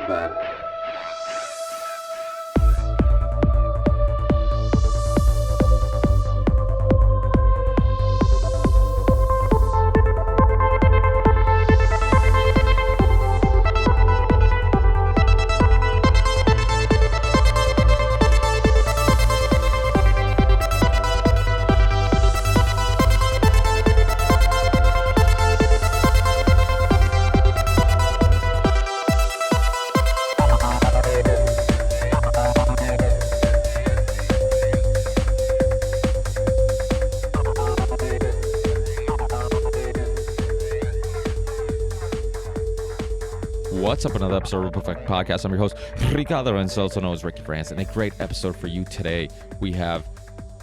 bad. What's up? Another episode of Perfect Podcast. I'm your host, Ricardo, and also known as Ricky France. And a great episode for you today. We have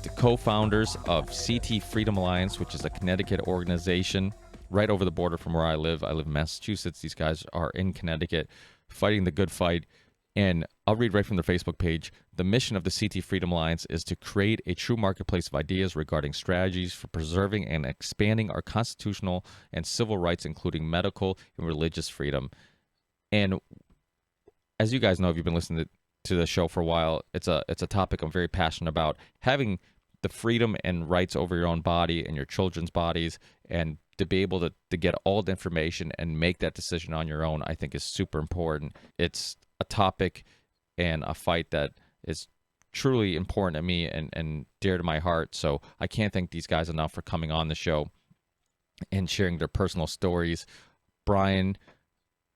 the co-founders of CT Freedom Alliance, which is a Connecticut organization right over the border from where I live. I live in Massachusetts. These guys are in Connecticut fighting the good fight. And I'll read right from their Facebook page. The mission of the CT Freedom Alliance is to create a true marketplace of ideas regarding strategies for preserving and expanding our constitutional and civil rights, including medical and religious freedom. And as you guys know, if you've been listening to the show for a while, it's a topic I'm very passionate about. Having the freedom and rights over your own body and your children's bodies, and to be able to get all the information and make that decision on your own, I think is super important. It's a topic and a fight that is truly important to me and dear to my heart. So I can't thank these guys enough for coming on the show and sharing their personal stories. Brian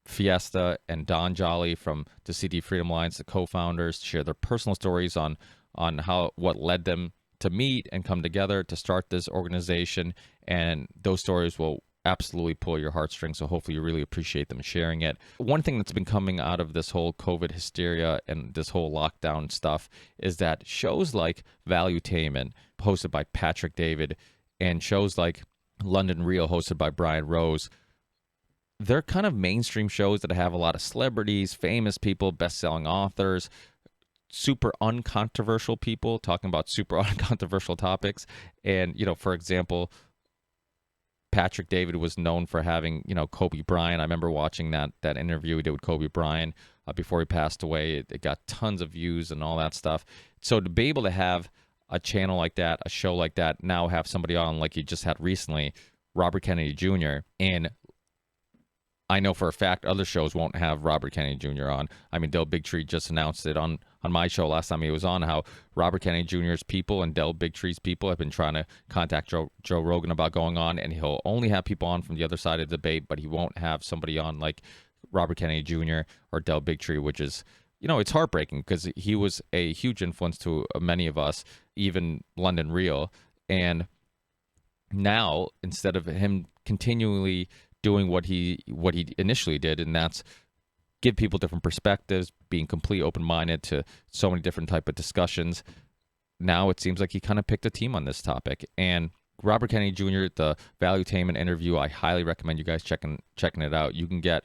Festa and Don Jolly from the CT Freedom Alliance, the co-founders, share their personal stories on what led them to meet and come together to start this organization, and those stories will absolutely pull your heartstrings, so hopefully you really appreciate them sharing it. One thing that's been coming out of this whole COVID hysteria and this whole lockdown stuff is that shows like Valuetainment, hosted by Patrick David, and shows like London Real, hosted by Brian Rose, they're kind of mainstream shows that have a lot of celebrities, famous people, best-selling authors, super uncontroversial people talking about super uncontroversial topics. And, for example, Patrick David was known for having, Kobe Bryant. I remember watching that interview he did with Kobe Bryant before he passed away. It got tons of views and all that stuff. So to be able to have a channel like that, a show like that, now have somebody on like you just had recently, Robert Kennedy Jr., and I know for a fact other shows won't have Robert Kennedy Jr. on. I mean, Del Bigtree just announced it on my show last time he was on, how Robert Kennedy Jr.'s people and Del Bigtree's people have been trying to contact Joe Rogan about going on, and he'll only have people on from the other side of the debate, but he won't have somebody on like Robert Kennedy Jr. or Del Bigtree, which is, it's heartbreaking because he was a huge influence to many of us, even London Real. And now, instead of him continually doing what he initially did, and that's give people different perspectives, being completely open-minded to so many different type of discussions. Now it seems like he kind of picked a team on this topic. And Robert Kennedy Jr., the Valuetainment interview, I highly recommend you guys checking it out. You can get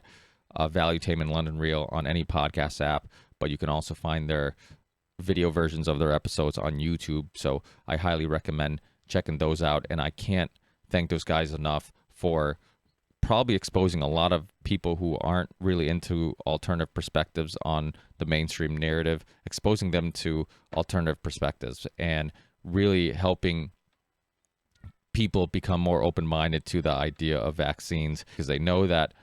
Valuetainment London Real on any podcast app, but you can also find their video versions of their episodes on YouTube. So I highly recommend checking those out. And I can't thank those guys enough for probably exposing a lot of people who aren't really into alternative perspectives on the mainstream narrative, exposing them to alternative perspectives and really helping people become more open-minded to the idea of vaccines, because they know that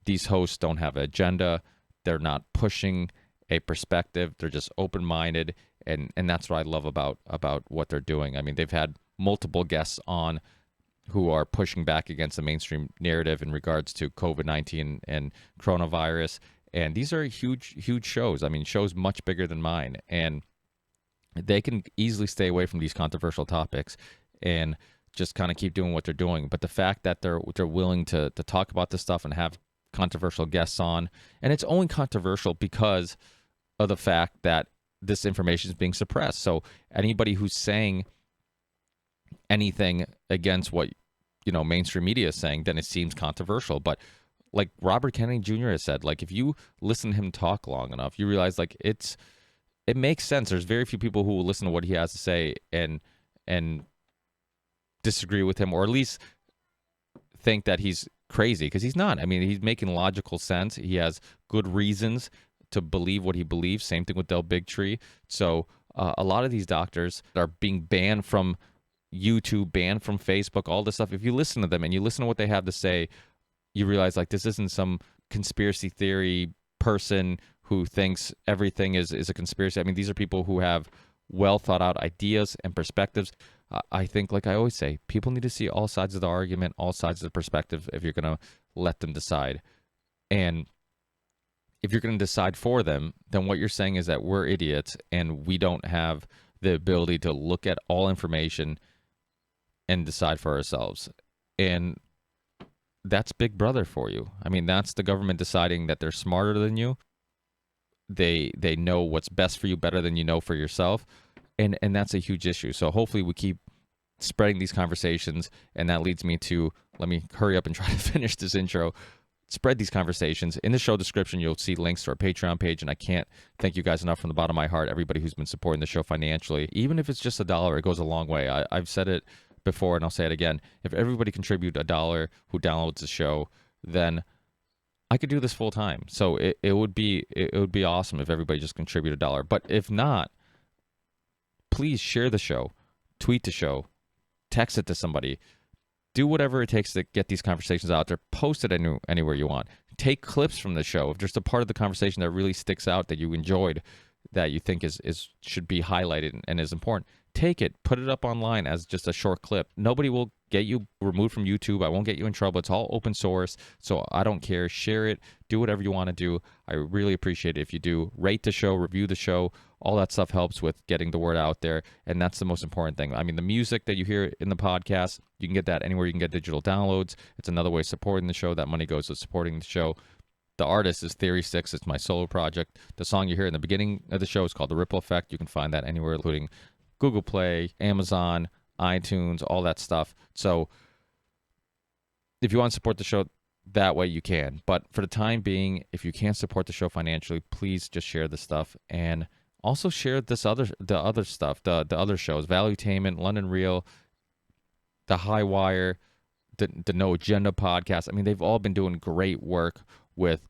these hosts don't have an agenda. They're not pushing a perspective. They're just open-minded, and that's what I love about what they're doing. I mean, they've had multiple guests on who are pushing back against the mainstream narrative in regards to COVID-19 and coronavirus. And these are huge, huge shows. I mean, shows much bigger than mine. And they can easily stay away from these controversial topics and just kind of keep doing what they're doing. But the fact that they're willing to talk about this stuff and have controversial guests on, and it's only controversial because of the fact that this information is being suppressed. So anybody who's saying anything against what mainstream media is saying, then it seems controversial. But like Robert Kennedy Jr. has said, like if you listen to him talk long enough, you realize like it makes sense. There's very few people who will listen to what he has to say and disagree with him, or at least think that he's crazy, because he's not. I mean, he's making logical sense. He has good reasons to believe what he believes. Same thing with Del Bigtree. So a lot of these doctors are being banned from YouTube, banned from Facebook, all this stuff. If you listen to them and you listen to what they have to say, you realize like this isn't some conspiracy theory person who thinks everything is a conspiracy. I mean, these are people who have well thought out ideas and perspectives. I think, like I always say, people need to see all sides of the argument, all sides of the perspective if you're going to let them decide. And if you're going to decide for them, then what you're saying is that we're idiots and we don't have the ability to look at all information and decide for ourselves. And that's Big Brother for you. I mean, that's the government deciding that they're smarter than you. They know what's best for you better than you know for yourself. And that's a huge issue. So hopefully we keep spreading these conversations. And that leads me to, let me hurry up and try to finish this intro. Spread these conversations. In the show description, you'll see links to our Patreon page. And I can't thank you guys enough from the bottom of my heart, everybody who's been supporting the show financially. Even if it's just $1, it goes a long way. I've said it before and I'll say it again. If everybody contribute $1 who downloads the show, then I could do this full time. So it would be awesome if everybody just contributed $1. But if not, please share the show, tweet the show, text it to somebody. Do whatever it takes to get these conversations out there. Post it anywhere you want. Take clips from the show. If there's a part of the conversation that really sticks out that you enjoyed, that you think should be highlighted and is important, take it, put it up online as just a short clip. Nobody will get you removed from YouTube. I won't get you in trouble. It's all open source, so I don't care. Share it. Do whatever you want to do. I really appreciate it if you do. Rate the show, review the show. All that stuff helps with getting the word out there, and that's the most important thing. I mean, the music that you hear in the podcast, you can get that anywhere you can get digital downloads. It's another way of supporting the show. That money goes to supporting the show. The artist is Theory 6. It's my solo project. The song you hear in the beginning of the show is called The Ripple Effect. You can find that anywhere, including Google Play, Amazon, iTunes, all that stuff. So if you want to support the show that way, you can. But for the time being, if you can't support the show financially, please just share the stuff. And also share the other stuff, the other shows, Valuetainment, London Real, The High Wire, the No Agenda podcast. I mean, they've all been doing great work with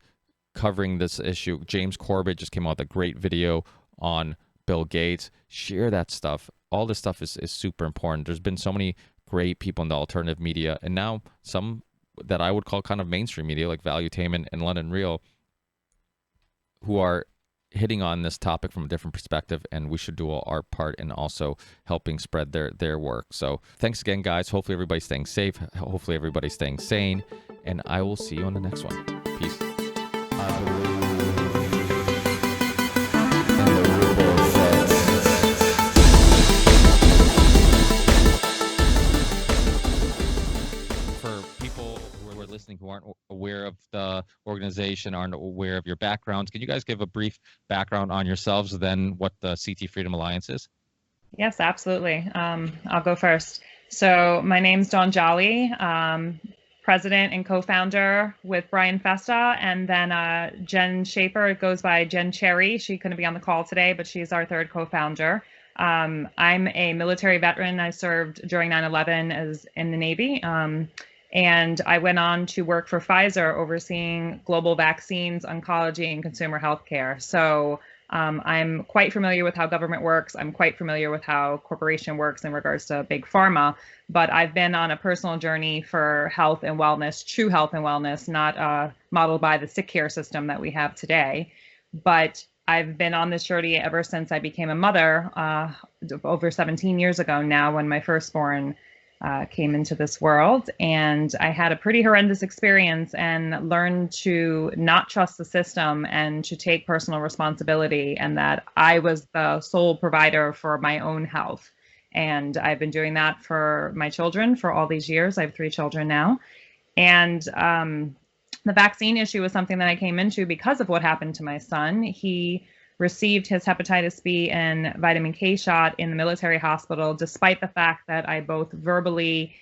covering this issue. James Corbett just came out with a great video on Bill Gates. Share that stuff. All this stuff is super important. There's been so many great people in the alternative media, and now some that I would call kind of mainstream media, like Valuetainment and London Real, who are hitting on this topic from a different perspective, and we should do our part in also helping spread their work. So thanks again, guys. Hopefully everybody's staying safe. Hopefully everybody's staying sane, and I will see you on the next one. Peace. Who aren't aware of the organization, aren't aware of your backgrounds, can you guys give a brief background on yourselves, then what the CT Freedom Alliance is? Yes, absolutely. I'll go first. So my name's Dawn Jolly, president and co-founder with Brian Festa, and then Jen Schaefer, it goes by Jen Cherry. She couldn't be on the call today, but she's our third co-founder. I'm a military veteran. I served during 9/11 as in the Navy. And I went on to work for Pfizer, overseeing global vaccines, oncology, and consumer healthcare. So I'm quite familiar with how government works. I'm quite familiar with how corporation works in regards to big pharma. But I've been on a personal journey for health and wellness, true health and wellness, not modeled by the sick care system that we have today. But I've been on this journey ever since I became a mother over 17 years ago now, when my firstborn came into this world. And I had a pretty horrendous experience and learned to not trust the system and to take personal responsibility, and that I was the sole provider for my own health. And I've been doing that for my children for all these years. I have 3 children now. And the vaccine issue was something that I came into because of what happened to my son. He received his hepatitis B and vitamin K shot in the military hospital, despite the fact that I both verbally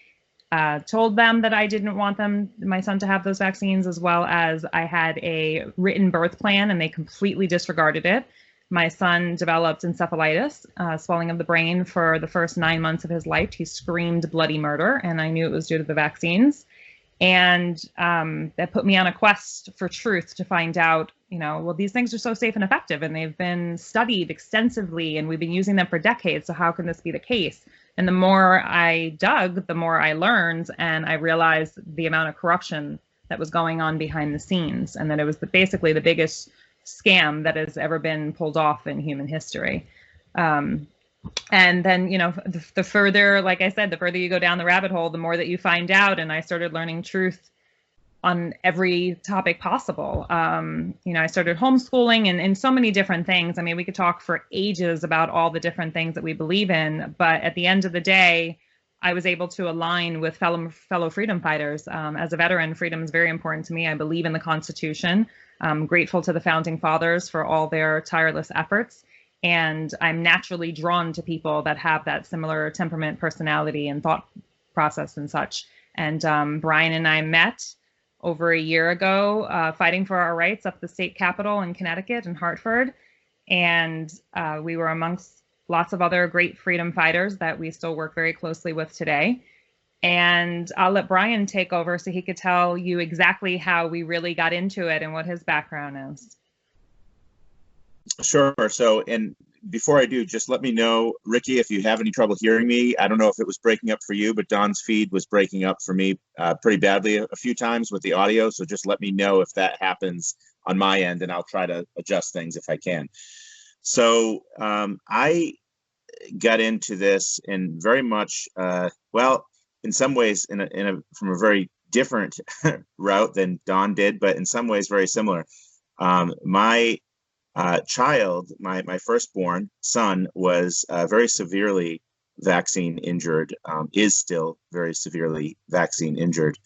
told them that I didn't want my son to have those vaccines, as well as I had a written birth plan, and they completely disregarded it. My son developed encephalitis, swelling of the brain, for the first 9 months of his life. He screamed bloody murder, and I knew it was due to the vaccines. And that put me on a quest for truth to find out well, these things are so safe and effective and they've been studied extensively and we've been using them for decades. So how can this be the case? And the more I dug, the more I learned, and I realized the amount of corruption that was going on behind the scenes, and that it was basically the biggest scam that has ever been pulled off in human history. And then, the further, like I said, the further you go down the rabbit hole, the more that you find out. And I started learning truth on every topic possible. I started homeschooling and so many different things. I mean, we could talk for ages about all the different things that we believe in, but at the end of the day, I was able to align with fellow freedom fighters. As a veteran, freedom is very important to me. I believe in the Constitution. I'm grateful to the founding fathers for all their tireless efforts. And I'm naturally drawn to people that have that similar temperament, personality, and thought process and such. And Brian and I met over a year ago, fighting for our rights up the state capitol in Connecticut and Hartford. And we were amongst lots of other great freedom fighters that we still work very closely with today. And I'll let Brian take over so he could tell you exactly how we really got into it and what his background is. Sure. So, and before I do, just let me know, Ricky, if you have any trouble hearing me. I don't know if it was breaking up for you, but Don's feed was breaking up for me pretty badly a few times with the audio. So just let me know if that happens on my end, and I'll try to adjust things if I can. So I got into this in very much, in some ways from a very different route than Don did, but in some ways very similar. My child, my firstborn son, was very severely vaccine injured, is still very severely vaccine injured.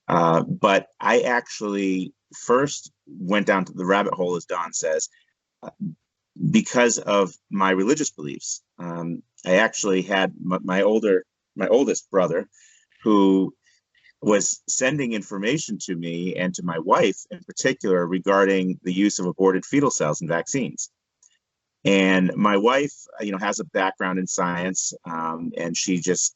But I actually first went down to the rabbit hole, as Don says, because of my religious beliefs. I actually had my oldest brother, who was sending information to me and to my wife in particular regarding the use of aborted fetal cells in vaccines. And my wife, has a background in science, and she just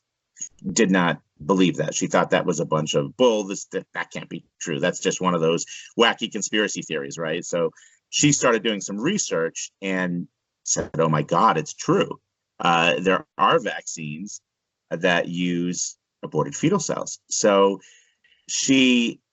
did not believe that. She thought that was a bunch of bull. That can't be true. That's just one of those wacky conspiracy theories, right? So she started doing some research and said, "Oh my God, it's true. There are vaccines that use aborted fetal cells." So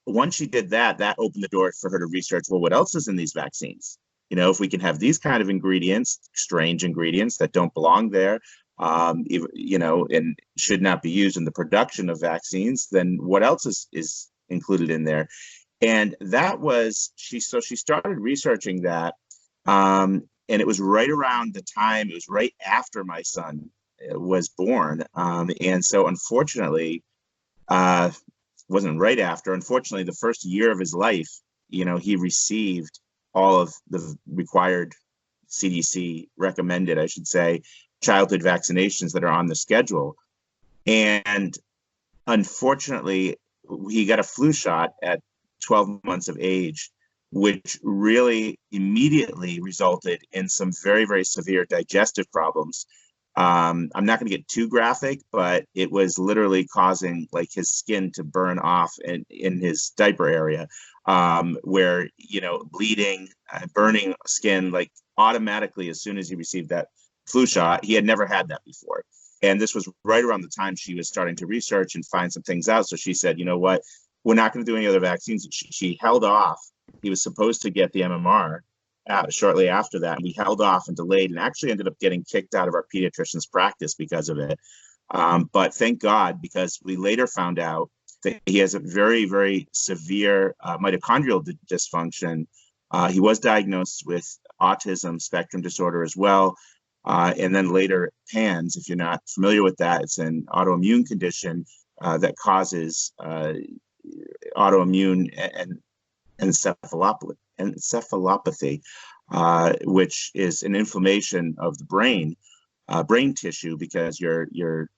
once she did that opened the door for her to research, well, what else is in these vaccines? If we can have these kind of ingredients, strange ingredients that don't belong there, and should not be used in the production of vaccines, then what else is included in there? And that was, she started researching that. And it was right around the time, it was right after my son was born. And so unfortunately, wasn't right after, unfortunately, the first year of his life, he received all of the required CDC recommended, I should say, childhood vaccinations that are on the schedule. And unfortunately, he got a flu shot at 12 months of age, which really immediately resulted in some very, very severe digestive problems. I'm not going to get too graphic, but it was literally causing like his skin to burn off in his diaper area, where, bleeding, burning skin, like automatically as soon as he received that flu shot. He had never had that before. And this was right around the time she was starting to research and find some things out. So she said, you know what, we're not going to do any other vaccines. She held off. He was supposed to get the MMR shortly after that. And we held off and delayed and actually ended up getting kicked out of our pediatrician's practice because of it. But thank God, because we later found out that he has a very, very severe mitochondrial dysfunction. He was diagnosed with autism spectrum disorder as well. And then later PANS, if you're not familiar with that, it's an autoimmune condition that causes autoimmune and encephalopathy, which is an inflammation of the brain tissue, because your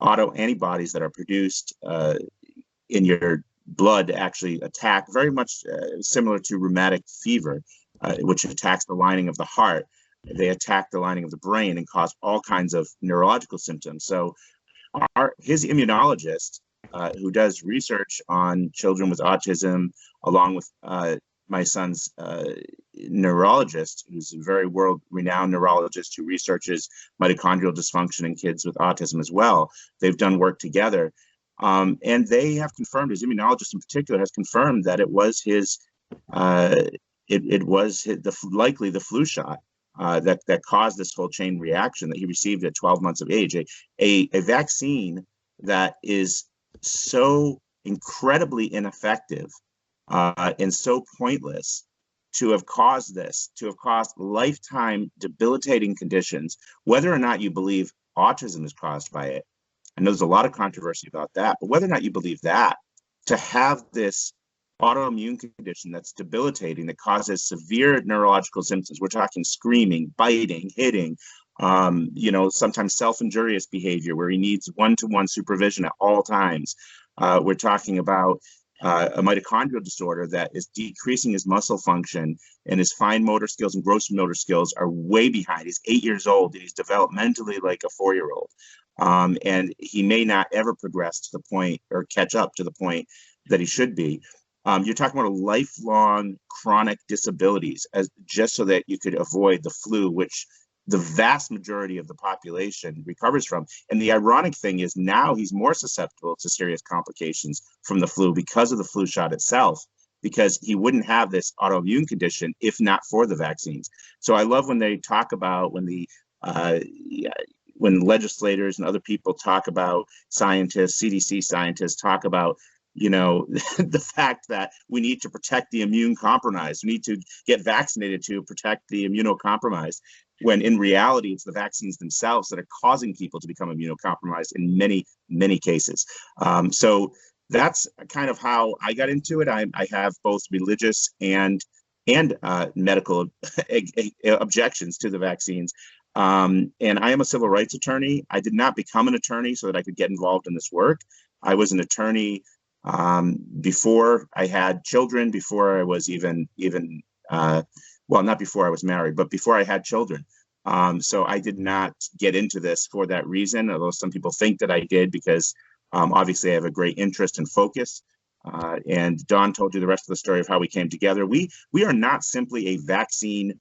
autoantibodies that are produced in your blood actually attack, very much similar to rheumatic fever, which attacks the lining of the heart. They attack the lining of the brain and cause all kinds of neurological symptoms. So his immunologist, who does research on children with autism, along with my son's neurologist, who's a very world-renowned neurologist who researches mitochondrial dysfunction in kids with autism as well. They've done work together, and they have confirmed, his immunologist in particular has confirmed that it was his, likely the flu shot that caused this whole chain reaction that he received at 12 months of age. A vaccine that is so incredibly ineffective and so pointless to have caused this, to have caused lifetime debilitating conditions, whether or not you believe autism is caused by it. I know there's a lot of controversy about that, but whether or not you believe that, to have this autoimmune condition that's debilitating, that causes severe neurological symptoms. We're talking screaming, biting, hitting, sometimes self-injurious behavior where he needs one-to-one supervision at all times. We're talking about a mitochondrial disorder that is decreasing his muscle function, and his fine motor skills and gross motor skills are way behind. He's 8 years old, and he's developmentally like a 4-year-old. And he may not ever progress to the point or catch up to the point that he should be. You're talking about a lifelong chronic disabilities just so that you could avoid the flu, which the vast majority of the population recovers from. And the ironic thing is now he's more susceptible to serious complications from the flu because of the flu shot itself, because he wouldn't have this autoimmune condition if not for the vaccines. So I love when they talk about when legislators and other people talk about scientists, CDC scientists talk about the fact that we need to protect the immune compromised. We need to get vaccinated to protect the immunocompromised, when in reality, it's the vaccines themselves that are causing people to become immunocompromised in many, many cases. So that's kind of how I got into it. I have both religious and medical objections to the vaccines. And I am a civil rights attorney. I did not become an attorney so that I could get involved in this work. I was an attorney before I had children, before I was not before I was married, but before I had children. So I did not get into this for that reason, although some people think that I did, because obviously I have a great interest and focus. And Dawn told you the rest of the story of how we came together. We are not simply a vaccine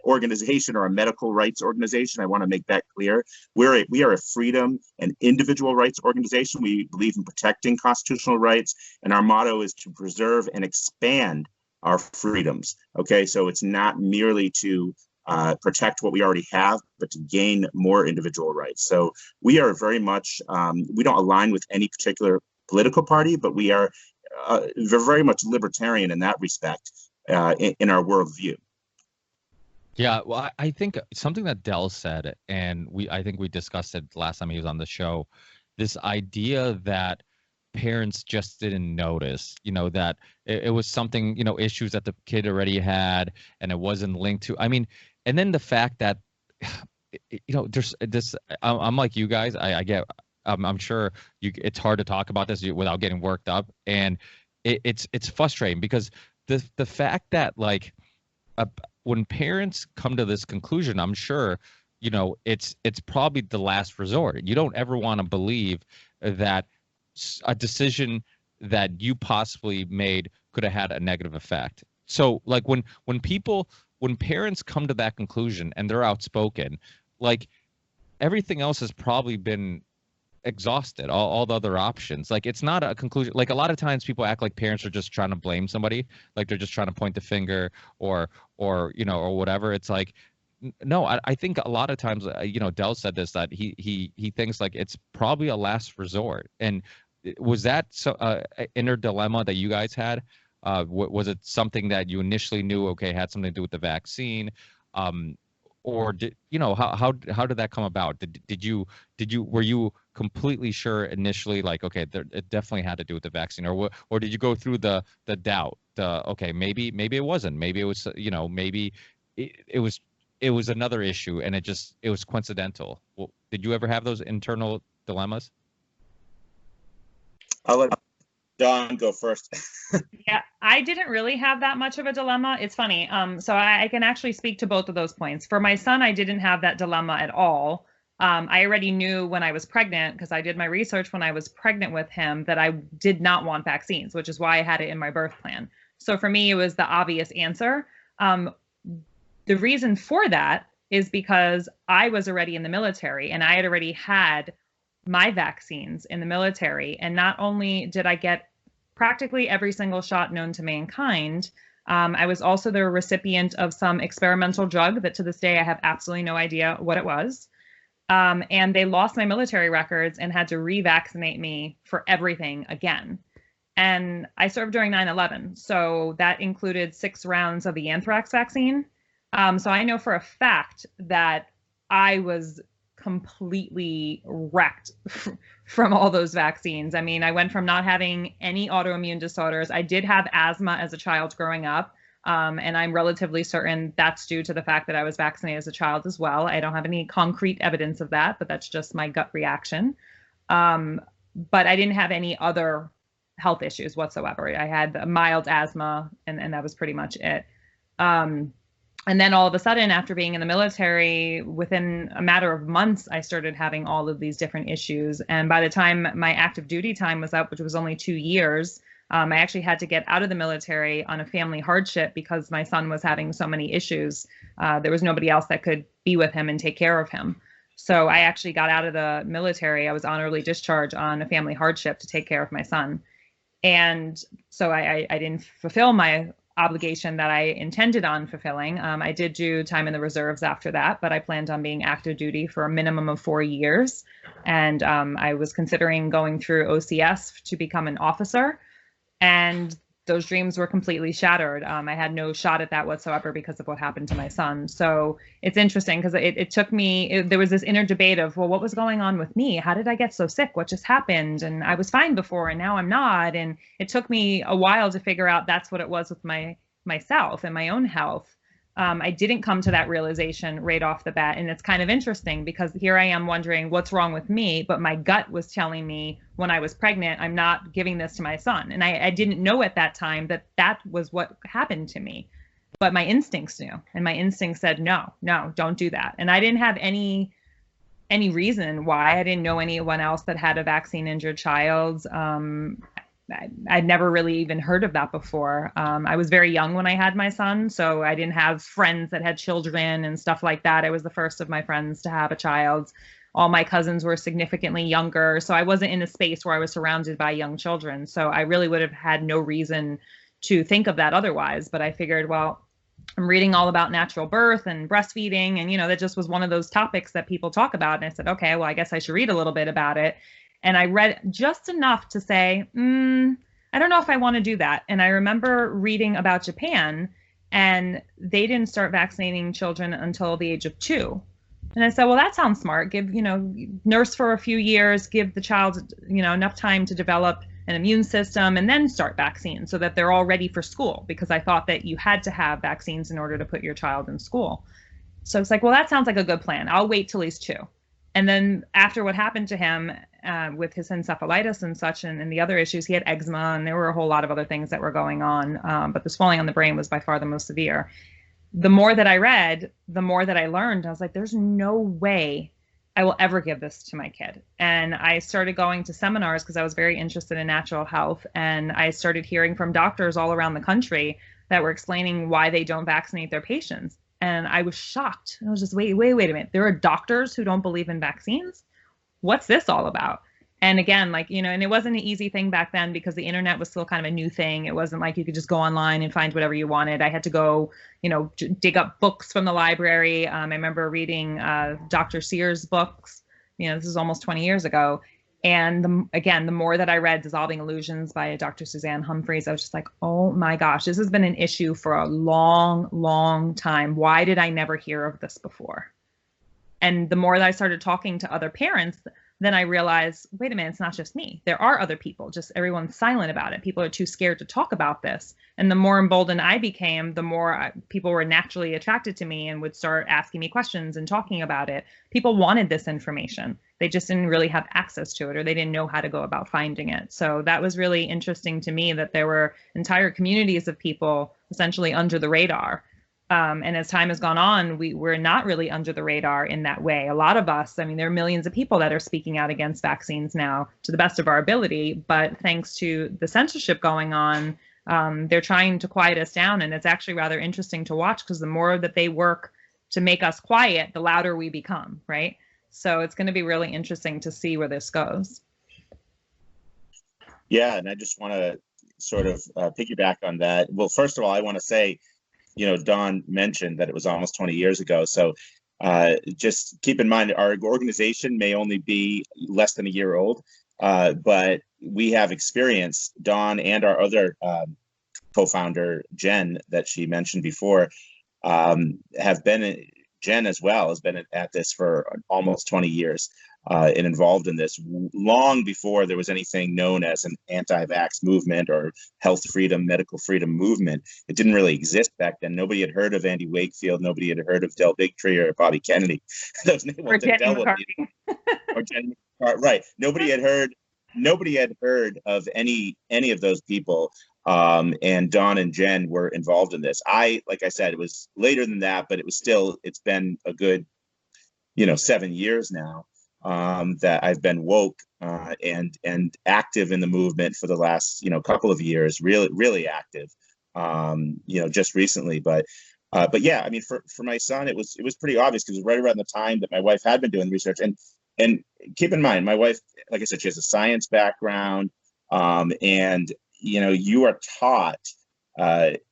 organization or a medical rights organization. I want to make that clear. We are a freedom and individual rights organization. We believe in protecting constitutional rights, and our motto is to preserve and expand our freedoms. Okay, so it's not merely to protect what we already have, but to gain more individual rights. So we are very much, we don't align with any particular political party, but we're very much libertarian in that respect in our worldview. Yeah, well, I think something that Del said, and I think we discussed it last time he was on the show, this idea that parents just didn't notice, that it was something, issues that the kid already had, and it wasn't linked to, and then the fact that, there's this, I'm like you guys, I get, I'm sure it's hard to talk about this without getting worked up, and it's frustrating because the fact that when parents come to this conclusion, I'm sure, it's probably the last resort. You don't ever want to believe that a decision that you possibly made could have had a negative effect. So when parents come to that conclusion and they're outspoken, everything else has probably been exhausted, all the other options. It's not a conclusion. A lot of times people act like parents are just trying to blame somebody, they're just trying to point the finger or whatever. It's no, I think a lot of times, Del said this, that he thinks it's probably a last resort. And was that inner dilemma that you guys had? Was it something that you initially knew, had something to do with the vaccine? Or did how did that come about? Were you completely sure initially, it definitely had to do with the vaccine, or did you go through the doubt, maybe it wasn't, maybe it was, maybe it was another issue and it was coincidental? Well, did you ever have those internal dilemmas? I'll let Dawn go first. Yeah, I didn't really have that much of a dilemma. It's funny. So I can actually speak to both of those points. For my son, I didn't have that dilemma at all. I already knew when I was pregnant, because I did my research when I was pregnant with him, that I did not want vaccines, which is why I had it in my birth plan. So for me, it was the obvious answer. The reason for that is because I was already in the military and I had already had my vaccines in the military. And not only did I get practically every single shot known to mankind, I was also the recipient of some experimental drug that to this day I have absolutely no idea what it was. And they lost my military records and had to revaccinate me for everything again. And I served during 9/11. So that included 6 rounds of the anthrax vaccine. So I know for a fact that I was completely wrecked from all those vaccines. I mean, I went from not having any autoimmune disorders. I did have asthma as a child growing up. And I'm relatively certain that's due to the fact that I was vaccinated as a child as well. I don't have any concrete evidence of that, but that's just my gut reaction. But I didn't have any other health issues whatsoever. I had mild asthma, and that was pretty much it. And then all of a sudden, after being in the military, within a matter of months, I started having all of these different issues. And by the time my active duty time was up, which was only 2 years, I actually had to get out of the military on a family hardship because my son was having so many issues. There was nobody else that could be with him and take care of him. So I actually got out of the military. I was on early discharge on a family hardship to take care of my son. And so I didn't fulfill my obligation that I intended on fulfilling. I did do time in the reserves after that, but I planned on being active duty for a minimum of 4 years. And I was considering going through OCS to become an officer. And those dreams were completely shattered. I had no shot at that whatsoever because of what happened to my son. So it's interesting because it took me, there was this inner debate of, well, what was going on with me? How did I get so sick? What just happened? And I was fine before and now I'm not. And it took me a while to figure out that's what it was with myself and my own health. I didn't come to that realization right off the bat. And it's kind of interesting because here I am wondering what's wrong with me, but my gut was telling me when I was pregnant, I'm not giving this to my son. And I didn't know at that time that that was what happened to me, but my instincts knew, and my instincts said, no, don't do that. And I didn't have any reason why. I didn't know anyone else that had a vaccine injured child. I'd never really even heard of that before. I was very young when I had my son, so I didn't have friends that had children and stuff like that. I was the first of my friends to have a child. All my cousins were significantly younger, so I wasn't in a space where I was surrounded by young children. So I really would have had no reason to think of that otherwise. But I figured, well, I'm reading all about natural birth and breastfeeding, and that just was one of those topics that people talk about. And I said, okay, well, I guess I should read a little bit about it. And I read just enough to say, I don't know if I want to do that. And I remember reading about Japan, and they didn't start vaccinating children until the age of 2. And I said, well, that sounds smart. Give, nurse for a few years, give the child, enough time to develop an immune system and then start vaccines so that they're all ready for school, because I thought that you had to have vaccines in order to put your child in school. So it's like, well, that sounds like a good plan. I'll wait till he's 2. And then after what happened to him with his encephalitis and such, and the other issues, he had eczema, and there were a whole lot of other things that were going on. But the swelling on the brain was by far the most severe. The more that I read, the more that I learned. I was like, there's no way I will ever give this to my kid. And I started going to seminars because I was very interested in natural health. And I started hearing from doctors all around the country that were explaining why they don't vaccinate their patients. And I was shocked. I was just, wait a minute. There are doctors who don't believe in vaccines? What's this all about? And again, and it wasn't an easy thing back then because the internet was still kind of a new thing. It wasn't like you could just go online and find whatever you wanted. I had to go, dig up books from the library. I remember reading Dr. Sears' books. This is almost 20 years ago. And the more that I read Dissolving Illusions by Dr. Suzanne Humphreys, I was just like, oh my gosh, this has been an issue for a long, long time. Why did I never hear of this before? And the more that I started talking to other parents, then I realized, wait a minute, it's not just me. There are other people, just everyone's silent about it. People are too scared to talk about this. And the more emboldened I became, the more people were naturally attracted to me and would start asking me questions and talking about it. People wanted this information. They just didn't really have access to it, or they didn't know how to go about finding it. So that was really interesting to me, that there were entire communities of people essentially under the radar. And as time has gone on, we're not really under the radar in that way. A lot of us, there are millions of people that are speaking out against vaccines now to the best of our ability. But thanks to the censorship going on, they're trying to quiet us down. And it's actually rather interesting to watch, because the more that they work to make us quiet, the louder we become, right? So it's going to be really interesting to see where this goes. Yeah, and I just want to sort of piggyback on that. Well, first of all, I want to say, Dawn mentioned that it was almost 20 years ago. So just keep in mind, our organization may only be less than a year old, but we have experience. Dawn and our other co-founder, Jen, that she mentioned before, Jen as well has been at this for almost 20 years and involved in this long before there was anything known as an anti-vax movement or health freedom, medical freedom movement. It didn't really exist back then. Nobody had heard of Andy Wakefield. Nobody had heard of Del Bigtree or Bobby Kennedy. Those names Or Jenny McCarthy. Or Jenny McCarthy. Right. Nobody had heard of any of those people. And Dawn and Jen were involved in this. Like I said, it was later than that, but it's been a good, 7 years now, that I've been woke, and active in the movement for the last, couple of years, really active, just recently. But yeah, I mean, for my son, it was pretty obvious, because it was right around the time that my wife had been doing research. And keep in mind, my wife, like I said, she has a science background, and you are taught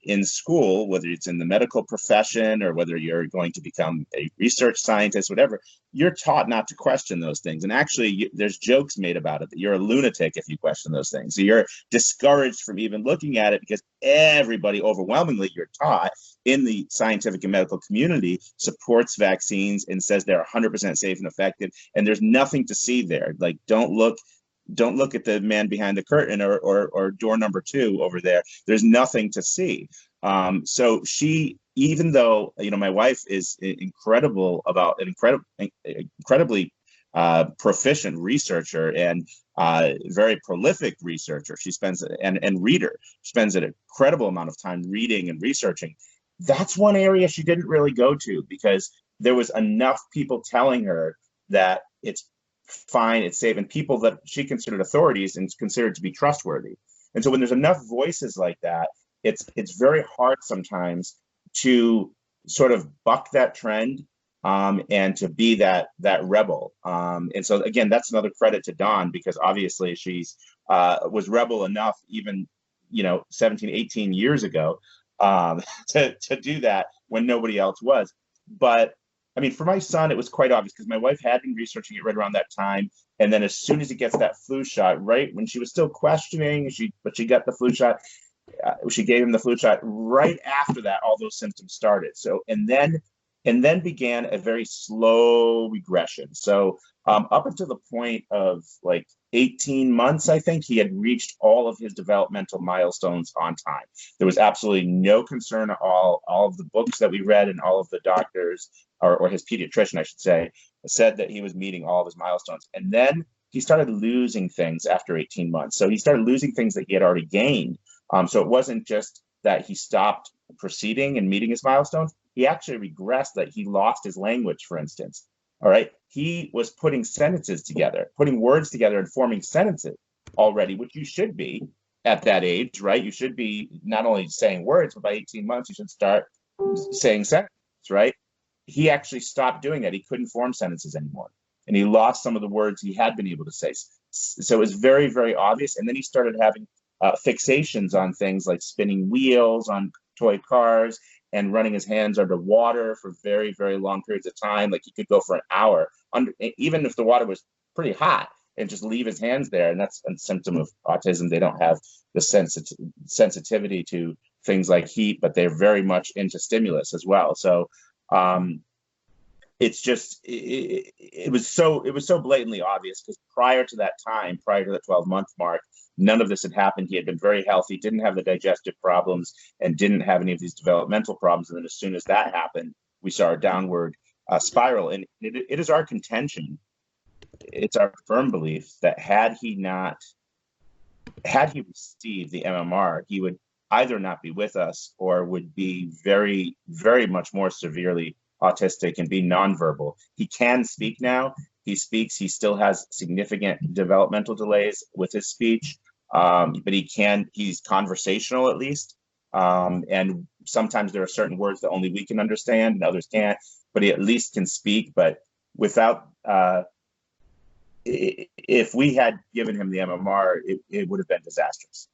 in school, whether it's in the medical profession or whether you're going to become a research scientist, whatever, you're taught not to question those things. And actually, there's jokes made about it that you're a lunatic if you question those things. So you're discouraged from even looking at it, because everybody, overwhelmingly, you're taught in the scientific and medical community, supports vaccines and says they're 100% safe and effective. And there's nothing to see there. Like, don't look at the man behind the curtain or door number 2 over there. There's nothing to see. So she, even though, my wife is incredibly proficient researcher and very prolific researcher. She spends and reader. She spends an incredible amount of time reading and researching. That's one area she didn't really go to, because there was enough people telling her that it's fine, it's safe, and people that she considered authorities and considered to be trustworthy. And so when there's enough voices like that, it's very hard sometimes to sort of buck that trend, and to be that rebel. And so again, that's another credit to Dawn, because obviously she's was rebel enough even 17, 18 years ago, to do that when nobody else was. But I mean, for my son, it was quite obvious, because my wife had been researching it right around that time. And then as soon as he gets that flu shot, right when she was still questioning, but she got the flu shot, she gave him the flu shot. Right after that, all those symptoms started. So, and then began a very slow regression. So up until the point of like 18 months, I think, he had reached all of his developmental milestones on time. There was absolutely no concern at all. All of the books that we read and all of the doctors, or his pediatrician, I should say, said that he was meeting all of his milestones. And then he started losing things after 18 months. So he started losing things that he had already gained. So it wasn't just that he stopped proceeding and meeting his milestones. He actually regressed, that he lost his language, for instance. All right. He was putting sentences together, putting words together and forming sentences already, which you should be at that age, right? You should be not only saying words, but by 18 months, you should start saying sentences, right? He actually stopped doing that. He couldn't form sentences anymore. And he lost some of the words he had been able to say. So it was very, very obvious. And then he started having fixations on things like spinning wheels on toy cars and running his hands under water for very, very long periods of time. Like he could go for an hour, even if the water was pretty hot, and just leave his hands there. And that's a symptom of autism. They don't have the sensitivity to things like heat, but they're very much into stimulus as well. So it's just, it was so blatantly obvious, because prior to that time, prior to the 12-month mark, none of this had happened. He had been very healthy, didn't have the digestive problems, and didn't have any of these developmental problems. And then as soon as that happened, we saw a downward spiral. And it is our contention, it's our firm belief, that had he received the MMR, he would either not be with us or would be very, very much more severely autistic and be nonverbal. He can speak now. He speaks. He still has significant developmental delays with his speech. but he's conversational at least. And sometimes there are certain words that only we can understand and others can't, but he at least can speak. But without, if we had given him the MMR, it would have been disastrous.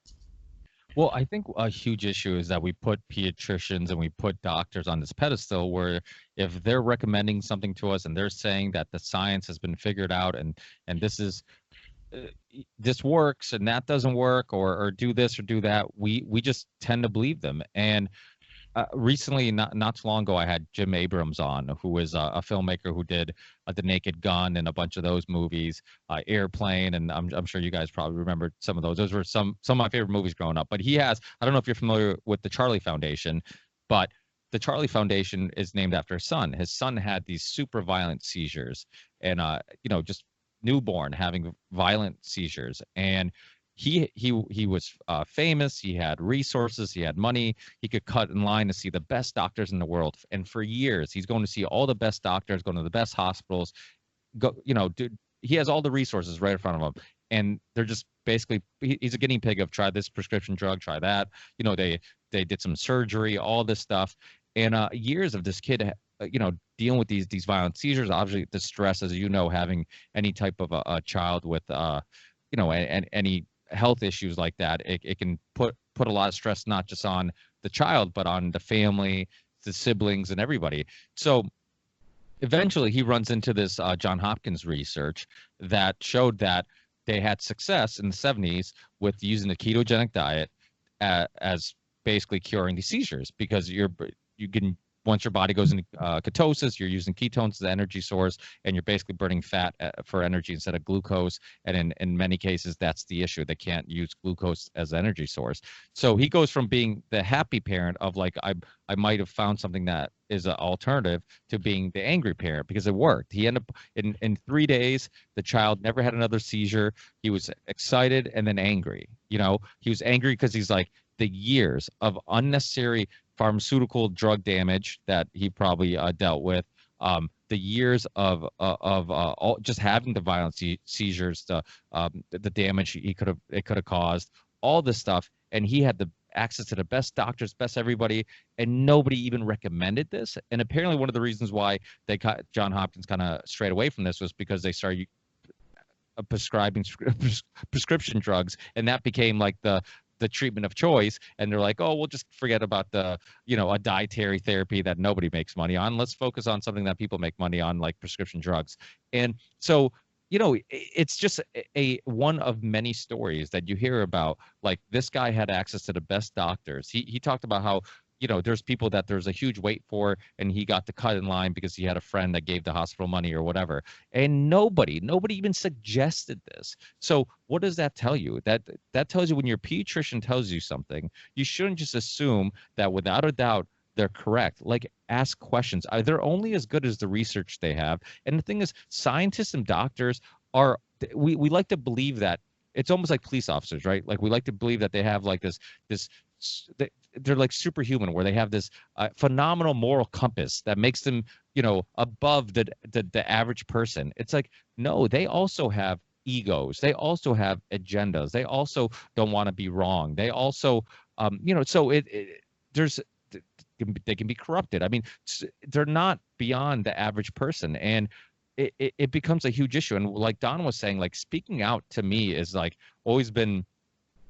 Well, I think a huge issue is that we put pediatricians and we put doctors on this pedestal where if they're recommending something to us and they're saying that the science has been figured out and this works and that doesn't work, or do this or do that, we just tend to believe them. And recently, not too long ago, I had Jim Abrams on, who is a filmmaker who did The Naked Gun and a bunch of those movies, Airplane, and I'm sure you guys probably remember some of those. Those were some of my favorite movies growing up. But he has, I don't know if you're familiar with the Charlie Foundation, but the Charlie Foundation is named after his son. His son had these super violent seizures, and just newborn having violent seizures, and he was famous. He had resources. He had money. He could cut in line to see the best doctors in the world. And for years, he's going to see all the best doctors, going to the best hospitals. He has all the resources right in front of him. And they're just basically, he's a guinea pig of try this prescription drug, try that. They did some surgery, all this stuff. And years of this kid, dealing with these violent seizures, obviously the stress, as having any type of a child with, and any health issues like that, it can put a lot of stress not just on the child but on the family, the siblings, and everybody. So eventually he runs into this John Hopkins research that showed that they had success in the 70s with using the ketogenic diet as basically curing these seizures, because you can, once your body goes into ketosis, you're using ketones as the energy source, and you're basically burning fat for energy instead of glucose. And in many cases, that's the issue. They can't use glucose as an energy source. So he goes from being the happy parent of like, I might have found something that is an alternative, to being the angry parent, because it worked. He ended up in 3 days, the child never had another seizure. He was excited and then angry. He was angry because he's like, the years of unnecessary pharmaceutical drug damage that he probably dealt with, the years of all, just having the violent seizures, the damage it could have caused, all this stuff, and he had the access to the best doctors, best everybody, and nobody even recommended this. And apparently, one of the reasons why they got John Hopkins kind of strayed away from this was because they started prescribing prescription drugs, and that became like the treatment of choice. And they're like, oh, we'll just forget about a dietary therapy that nobody makes money on. Let's focus on something that people make money on, like prescription drugs. And so, it's just one of many stories that you hear about. Like, this guy had access to the best doctors. He talked about how, there's people that there's a huge wait for, and he got to cut in line because he had a friend that gave the hospital money or whatever. And nobody even suggested this. So what does that tell you? That tells you when your pediatrician tells you something, you shouldn't just assume that without a doubt they're correct. Like, ask questions. They're only as good as the research they have. And the thing is, scientists and doctors are, we like to believe that it's almost like police officers, right? Like, we like to believe that they have like this they're like superhuman, where they have this phenomenal moral compass that makes them, above the average person. It's like, no, they also have egos. They also have agendas. They also don't want to be wrong. They also, so they can be corrupted. I mean, they're not beyond the average person, and it becomes a huge issue. And like Don was saying, like, speaking out to me is like always been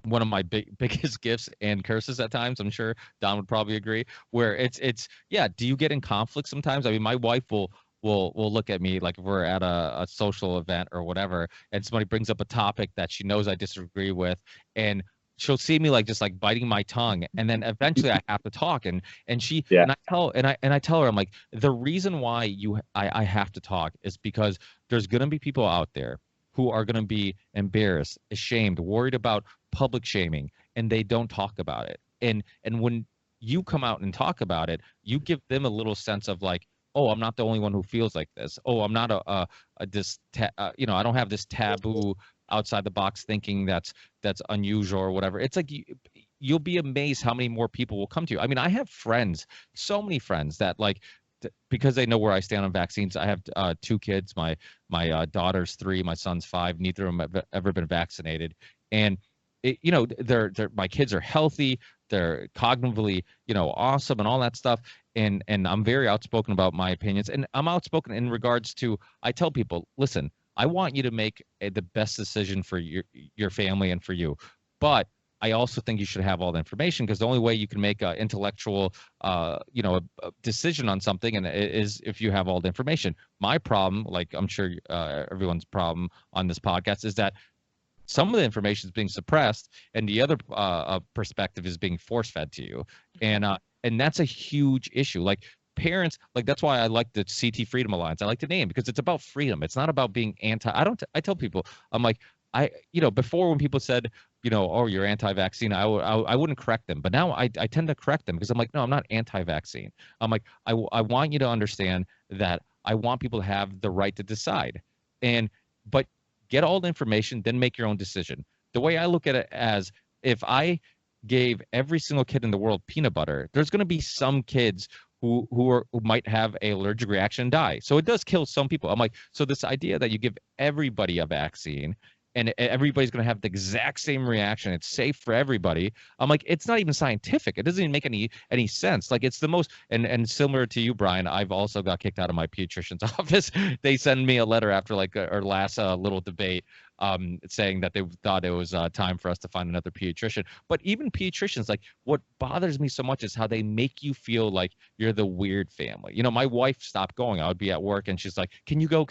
one of my biggest gifts and curses at times. I'm sure Don would probably agree, where it's do you get in conflict sometimes? I mean, my wife will look at me, like if we're at a social event or whatever, and somebody brings up a topic that she knows I disagree with, and she'll see me like just like biting my tongue, and then eventually I have to talk, and she and I tell her, I'm like, the reason why I have to talk is because there's gonna be people out there who are going to be embarrassed, ashamed, worried about public shaming, and they don't talk about it. And when you come out and talk about it, you give them a little sense of like, oh, I'm not the only one who feels like this. Oh, I'm not I don't have this taboo outside the box thinking that's unusual or whatever. It's like you'll be amazed how many more people will come to you. I mean, I have friends, so many friends that like, because they know where I stand on vaccines. I have 2 kids. My daughter's 3, my son's 5. Neither of them have ever been vaccinated. And my kids are healthy, they're cognitively, awesome and all that stuff. And I'm very outspoken about my opinions, and I'm outspoken in regards to, I tell people, listen, I want you to make the best decision for your family and for you, but I also think you should have all the information, because the only way you can make an intellectual, a decision on something and is if you have all the information. My problem, like I'm sure everyone's problem on this podcast, is that some of the information is being suppressed and the other perspective is being force-fed to you. And that's a huge issue. Like parents, like that's why I like the CT Freedom Alliance. I like the name because it's about freedom. It's not about being I tell people, I'm like, before when people said, oh, you're anti-vaccine, I wouldn't correct them. But now I tend to correct them because I'm like, no, I'm not anti-vaccine. I'm like, I want you to understand that I want people to have the right to decide. But get all the information, then make your own decision. The way I look at it as, if I gave every single kid in the world peanut butter, there's going to be some kids who might have an allergic reaction and die. So it does kill some people. I'm like, so this idea that you give everybody a vaccine and everybody's going to have the exact same reaction, it's safe for everybody, I'm like, it's not even scientific. It doesn't even make any sense. Like, it's the most, and similar to you, Brian, I've also got kicked out of my pediatrician's office. They send me a letter after like our last little debate, saying that they thought it was time for us to find another pediatrician. But even pediatricians, like, what bothers me so much is how they make you feel like you're the weird family. My wife stopped going. I would be at work and she's like, can you go?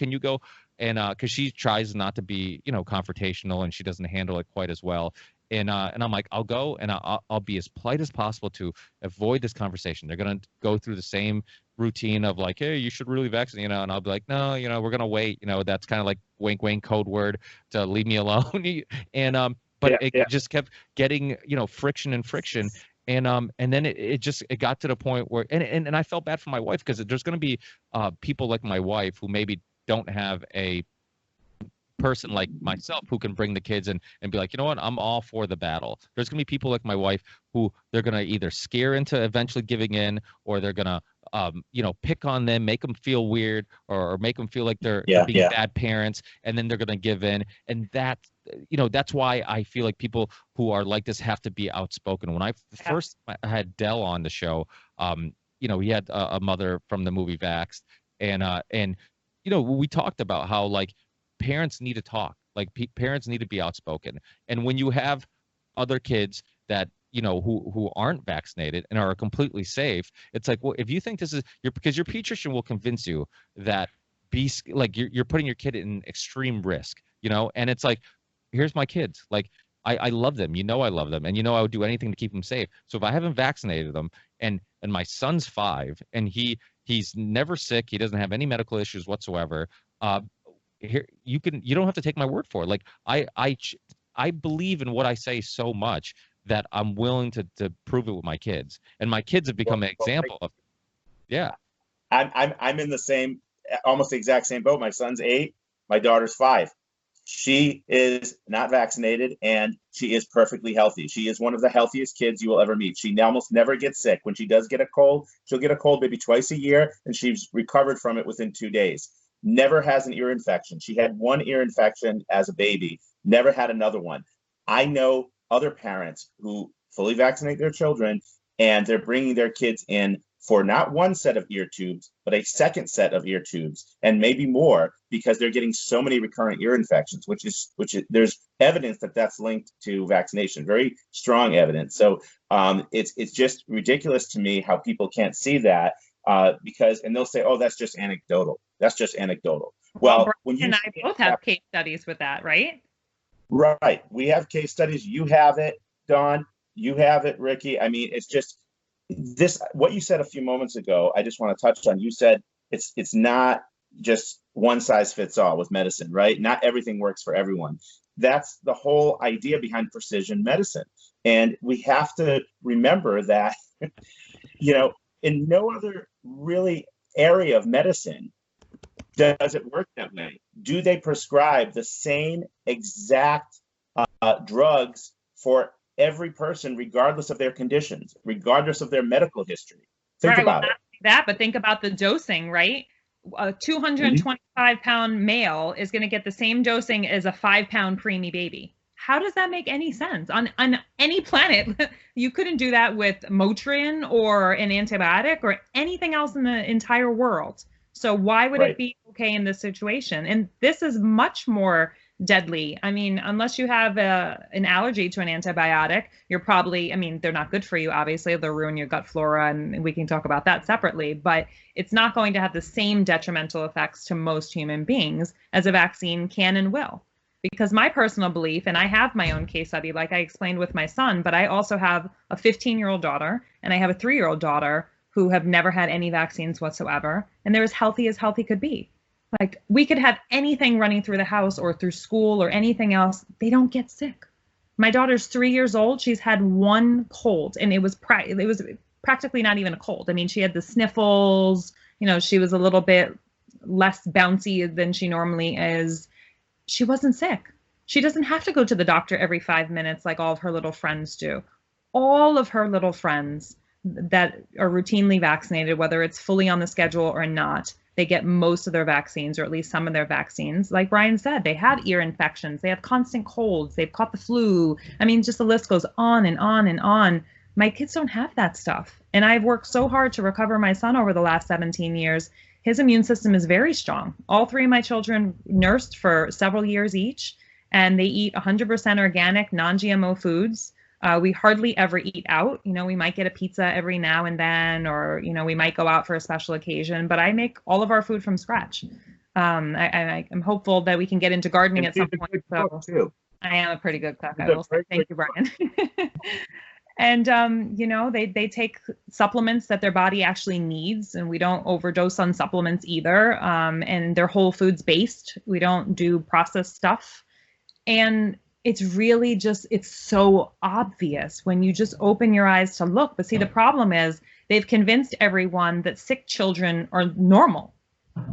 And because she tries not to be, confrontational, and she doesn't handle it quite as well. And I'm like, I'll go and I'll be as polite as possible to avoid this conversation. They're going to go through the same routine of like, hey, you should really vaccinate, and I'll be like, no, we're going to wait. That's kind of like wink, wink code word to leave me alone. But it just kept getting, friction. And then it got to the point where, and I felt bad for my wife, because there's going to be people like my wife who maybe don't have a person like myself who can bring the kids and be like, you know what, I'm all for the battle. There's gonna be people like my wife who they're gonna either scare into eventually giving in, or they're gonna pick on them, make them feel weird, or make them feel like they're being bad parents, and then they're gonna give in. And that's why I feel like people who are like this have to be outspoken. When I first had Dell on the show, he had a mother from the movie Vaxxed, and we talked about how, like, parents need to talk, like parents need to be outspoken. And when you have other kids that, who aren't vaccinated and are completely safe, it's like, well, if you think this is because your pediatrician will convince you that you're putting your kid in extreme risk, and it's like, here's my kids. Like, I love them, I love them. And, I would do anything to keep them safe. So if I haven't vaccinated them, and my son's 5 and he's never sick, he doesn't have any medical issues whatsoever, here you don't have to take my word for it. Like, I believe in what I say so much that I'm willing to prove it with my kids, and my kids have become an example of. Yeah, I'm in the same, almost the exact same boat. My son's 8, my daughter's 5. She is not vaccinated, and she is perfectly healthy. She is one of the healthiest kids you will ever meet. She almost never gets sick. When she does get a cold, she'll get a cold maybe twice a year, and she's recovered from it within 2 days. Never has an ear infection. She had one ear infection as a baby, never had another one. I know other parents who fully vaccinate their children, and they're bringing their kids in for not one set of ear tubes, but a second set of ear tubes, and maybe more, because they're getting so many recurrent ear infections, which is there's evidence that that's linked to vaccination, very strong evidence. So it's just ridiculous to me how people can't see that, because, and they'll say, oh, that's just anecdotal. That's just anecdotal. Well, when you and I both have case studies with that, right? Right. We have case studies. You have it, Dawn. You have it, Ricky. I mean, it's just this, what you said a few moments ago, I just want to touch on. You said it's not just one size fits all with medicine, right? Not everything works for everyone. That's the whole idea behind precision medicine. And we have to remember that, in no other really area of medicine does it work that way. Do they prescribe the same exact drugs for every person, regardless of their conditions, regardless of their medical history? Think about it. But think about the dosing, right? A 225-pound male is going to get the same dosing as a 5-pound preemie baby. How does that make any sense? On any planet, you couldn't do that with Motrin or an antibiotic or anything else in the entire world. So why would it be okay in this situation? And this is much more deadly. I mean, unless you have an allergy to an antibiotic, you're probably, I mean, they're not good for you, obviously. They'll ruin your gut flora, and we can talk about that separately. But it's not going to have the same detrimental effects to most human beings as a vaccine can and will. Because my personal belief, and I have my own case study, like I explained with my son, but I also have a 15-year-old daughter and I have a 3-year-old daughter who have never had any vaccines whatsoever. And they're as healthy could be. Like, we could have anything running through the house or through school or anything else. They don't get sick. My daughter's 3 years old. She's had one cold, and it was practically not even a cold. I mean, she had the sniffles, you know, she was a little bit less bouncy than she normally is. She wasn't sick. She doesn't have to go to the doctor every 5 minutes like all of her little friends do. All of her little friends that are routinely vaccinated, whether it's fully on the schedule or not, they get most of their vaccines, or at least some of their vaccines. Like Brian said, they have ear infections, they have constant colds, they've caught the flu. I mean, just the list goes on and on and on. My kids don't have that stuff. And I've worked so hard to recover my son over the last 17 years. His immune system is very strong. All 3 of my children nursed for several years each, and they eat 100% organic, non-GMO foods. We hardly ever eat out. You know, we might get a pizza every now and then, or, you know, we might go out for a special occasion, but I make all of our food from scratch. I'm hopeful that we can get into gardening at some point. So I am a pretty good cook. I will say. Thank you, Brian. And, you know, they take supplements that their body actually needs, and we don't overdose on supplements either. And they're whole foods based. We don't do processed stuff. And it's really just, it's so obvious when you just open your eyes to look. But see, the problem is they've convinced everyone that sick children are normal.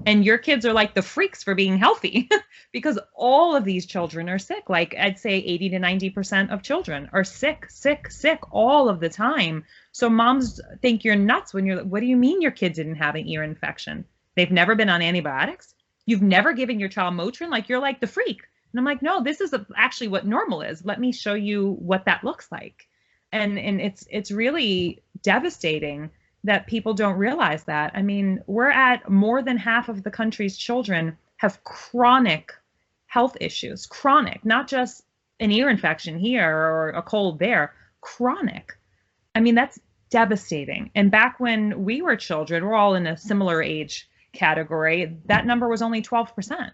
And your kids are like the freaks for being healthy because all of these children are sick. Like, I'd say 80 to 90% of children are sick all of the time. So moms think you're nuts when you're like, what do you mean your kid didn't have an ear infection? They've never been on antibiotics. You've never given your child Motrin. Like, you're like the freak. And I'm like, no, this is actually what normal is. Let me show you what that looks like. And it's really devastating that people don't realize that. I mean, we're at more than half of the country's children have chronic health issues, chronic, not just an ear infection here or a cold there, chronic. I mean, that's devastating. And back when we were children, we're all in a similar age category, that number was only 12%.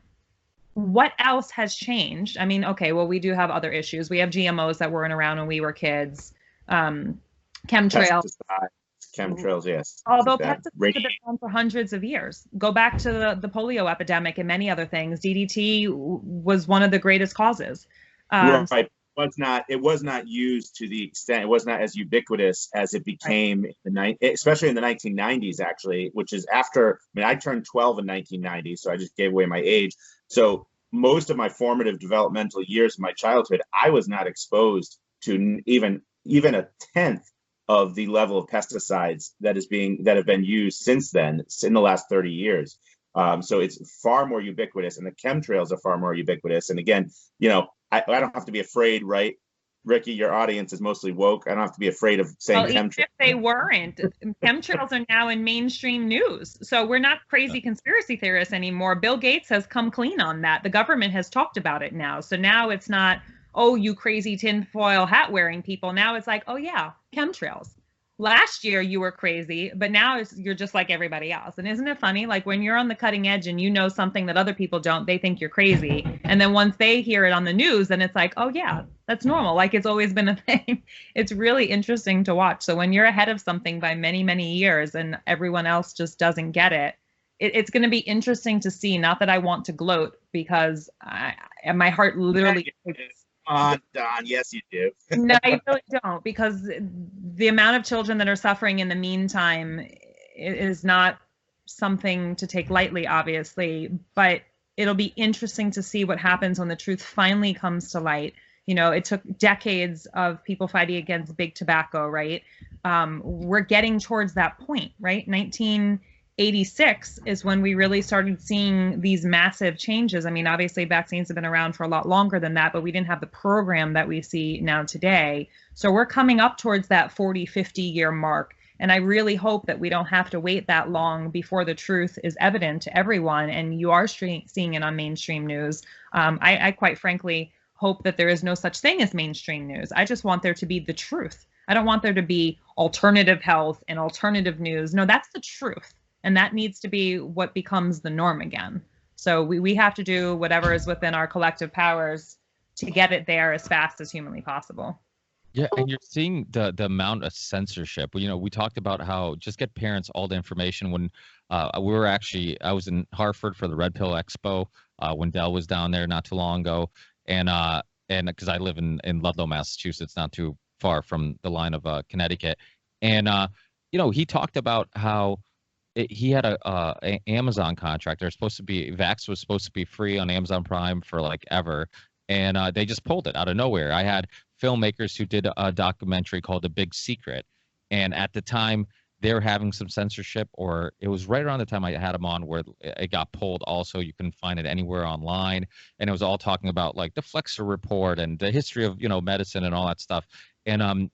What else has changed? I mean, okay, well, we do have other issues. We have GMOs that weren't around when we were kids, chemtrails. Chemtrails, yes. Although pesticides have been around for hundreds of years. Go back to the polio epidemic and many other things. DDT was one of the greatest causes. Right. It was not used to the extent, it was not as ubiquitous as it became, especially in the 1990s, actually, which is after, I mean, I turned 12 in 1990, so I just gave away my age. So most of my formative developmental years of my childhood, I was not exposed to even a tenth of the level of pesticides that have been used since then, in the last 30 years. So it's far more ubiquitous, and the chemtrails are far more ubiquitous. And again, you know, I don't have to be afraid, right? Ricky, your audience is mostly woke. I don't have to be afraid of saying chemtrails. Even if they weren't, chemtrails are now in mainstream news. So we're not crazy conspiracy theorists anymore. Bill Gates has come clean on that. The government has talked about it now. So now it's not, oh, you crazy tinfoil hat wearing people. Now it's like, oh yeah, chemtrails. Last year you were crazy, but now you're just like everybody else. And isn't it funny? Like, when you're on the cutting edge and you know something that other people don't, they think you're crazy. And then once they hear it on the news, then it's like, oh yeah, that's normal. Like, it's always been a thing. It's really interesting to watch. So when you're ahead of something by many, many years and everyone else just doesn't get it, it's going to be interesting to see. Not that I want to gloat, because my heart literally Don, yes, you do. No, I really don't, because the amount of children that are suffering in the meantime is not something to take lightly, obviously, but it'll be interesting to see what happens when the truth finally comes to light. You know, it took decades of people fighting against big tobacco, right? We're getting towards that point, right? 86 is when we really started seeing these massive changes. I mean, obviously vaccines have been around for a lot longer than that, but we didn't have the program that we see now today. So we're coming up towards that 40, 50 year mark. And I really hope that we don't have to wait that long before the truth is evident to everyone. And you are seeing it on mainstream news. I quite frankly hope that there is no such thing as mainstream news. I just want there to be the truth. I don't want there to be alternative health and alternative news. No, that's the truth. And that needs to be what becomes the norm again. So we have to do whatever is within our collective powers to get it there as fast as humanly possible. Yeah, and you're seeing the amount of censorship. You know, we talked about how just get parents all the information. When I was in Hartford for the Red Pill Expo when Dell was down there not too long ago, and because I live in Ludlow, Massachusetts, not too far from the line of Connecticut, and you know, he talked about how he had a Amazon contract. They're supposed to be Vax was supposed to be free on Amazon Prime for like ever, and they just pulled it out of nowhere. I had filmmakers who did a documentary called The Big Secret, and at the time they were having some censorship, or it was right around the time I had them on where it got pulled. Also, you can find it anywhere online, and it was all talking about like the Flexer report and the history of, you know, medicine and all that stuff. And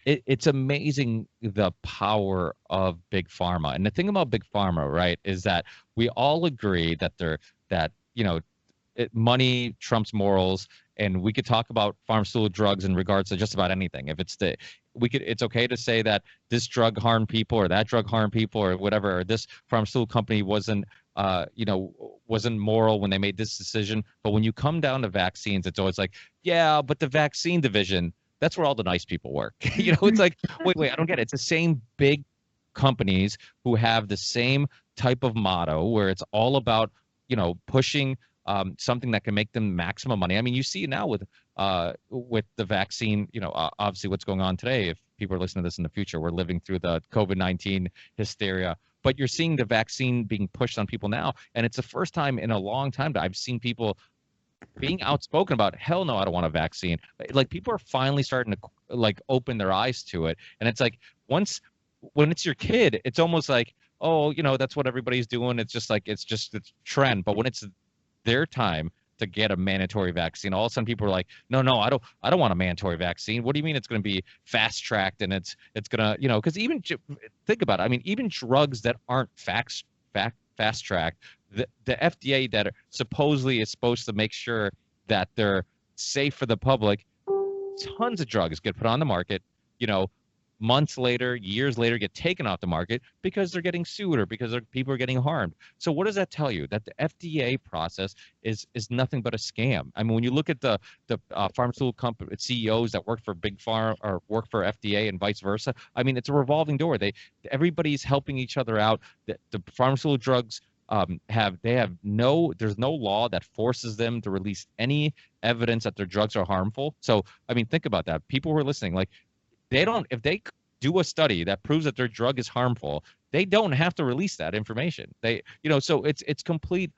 it's amazing the power of big pharma. And the thing about big pharma, right, is that we all agree that you know, money trumps morals, and we could talk about pharmaceutical drugs in regards to just about anything. If it's okay to say that this drug harmed people or that drug harmed people or whatever, or this pharmaceutical company wasn't moral when they made this decision. But when you come down to vaccines, it's always like, yeah, but the vaccine division, that's where all the nice people work. You know, it's like, wait, I don't get it. It's the same big companies who have the same type of motto where it's all about, you know, pushing something that can make them maximum money. I mean, you see now with the vaccine, you know, obviously what's going on today, if people are listening to this in the future, we're living through the COVID-19 hysteria, but you're seeing the vaccine being pushed on people now. And it's the first time in a long time that I've seen people being outspoken about, hell no, I don't want a vaccine. Like, people are finally starting to like open their eyes to it. And it's like, when it's your kid, it's almost like, oh, you know, that's what everybody's doing. It's just like, it's trend. But when it's their time to get a mandatory vaccine, all of a sudden people are like, no, I don't want a mandatory vaccine. What do you mean it's going to be fast tracked and it's going to, you know, because even think about it. I mean, even drugs that aren't fast tracked, the FDA that supposedly is supposed to make sure that they're safe for the public, tons of drugs get put on the market, you know, months later, years later, get taken off the market because they're getting sued or because people are getting harmed. So what does that tell you? That the FDA process is nothing but a scam. I mean, when you look at the pharmaceutical company CEOs that work for Big Pharma or work for FDA and vice versa, I mean, it's a revolving door. Everybody's helping each other out. The pharmaceutical drugs there's no law that forces them to release any evidence that their drugs are harmful. So, I mean, think about that. People who are listening, like, if they do a study that proves that their drug is harmful, they don't have to release that information. So it's complete.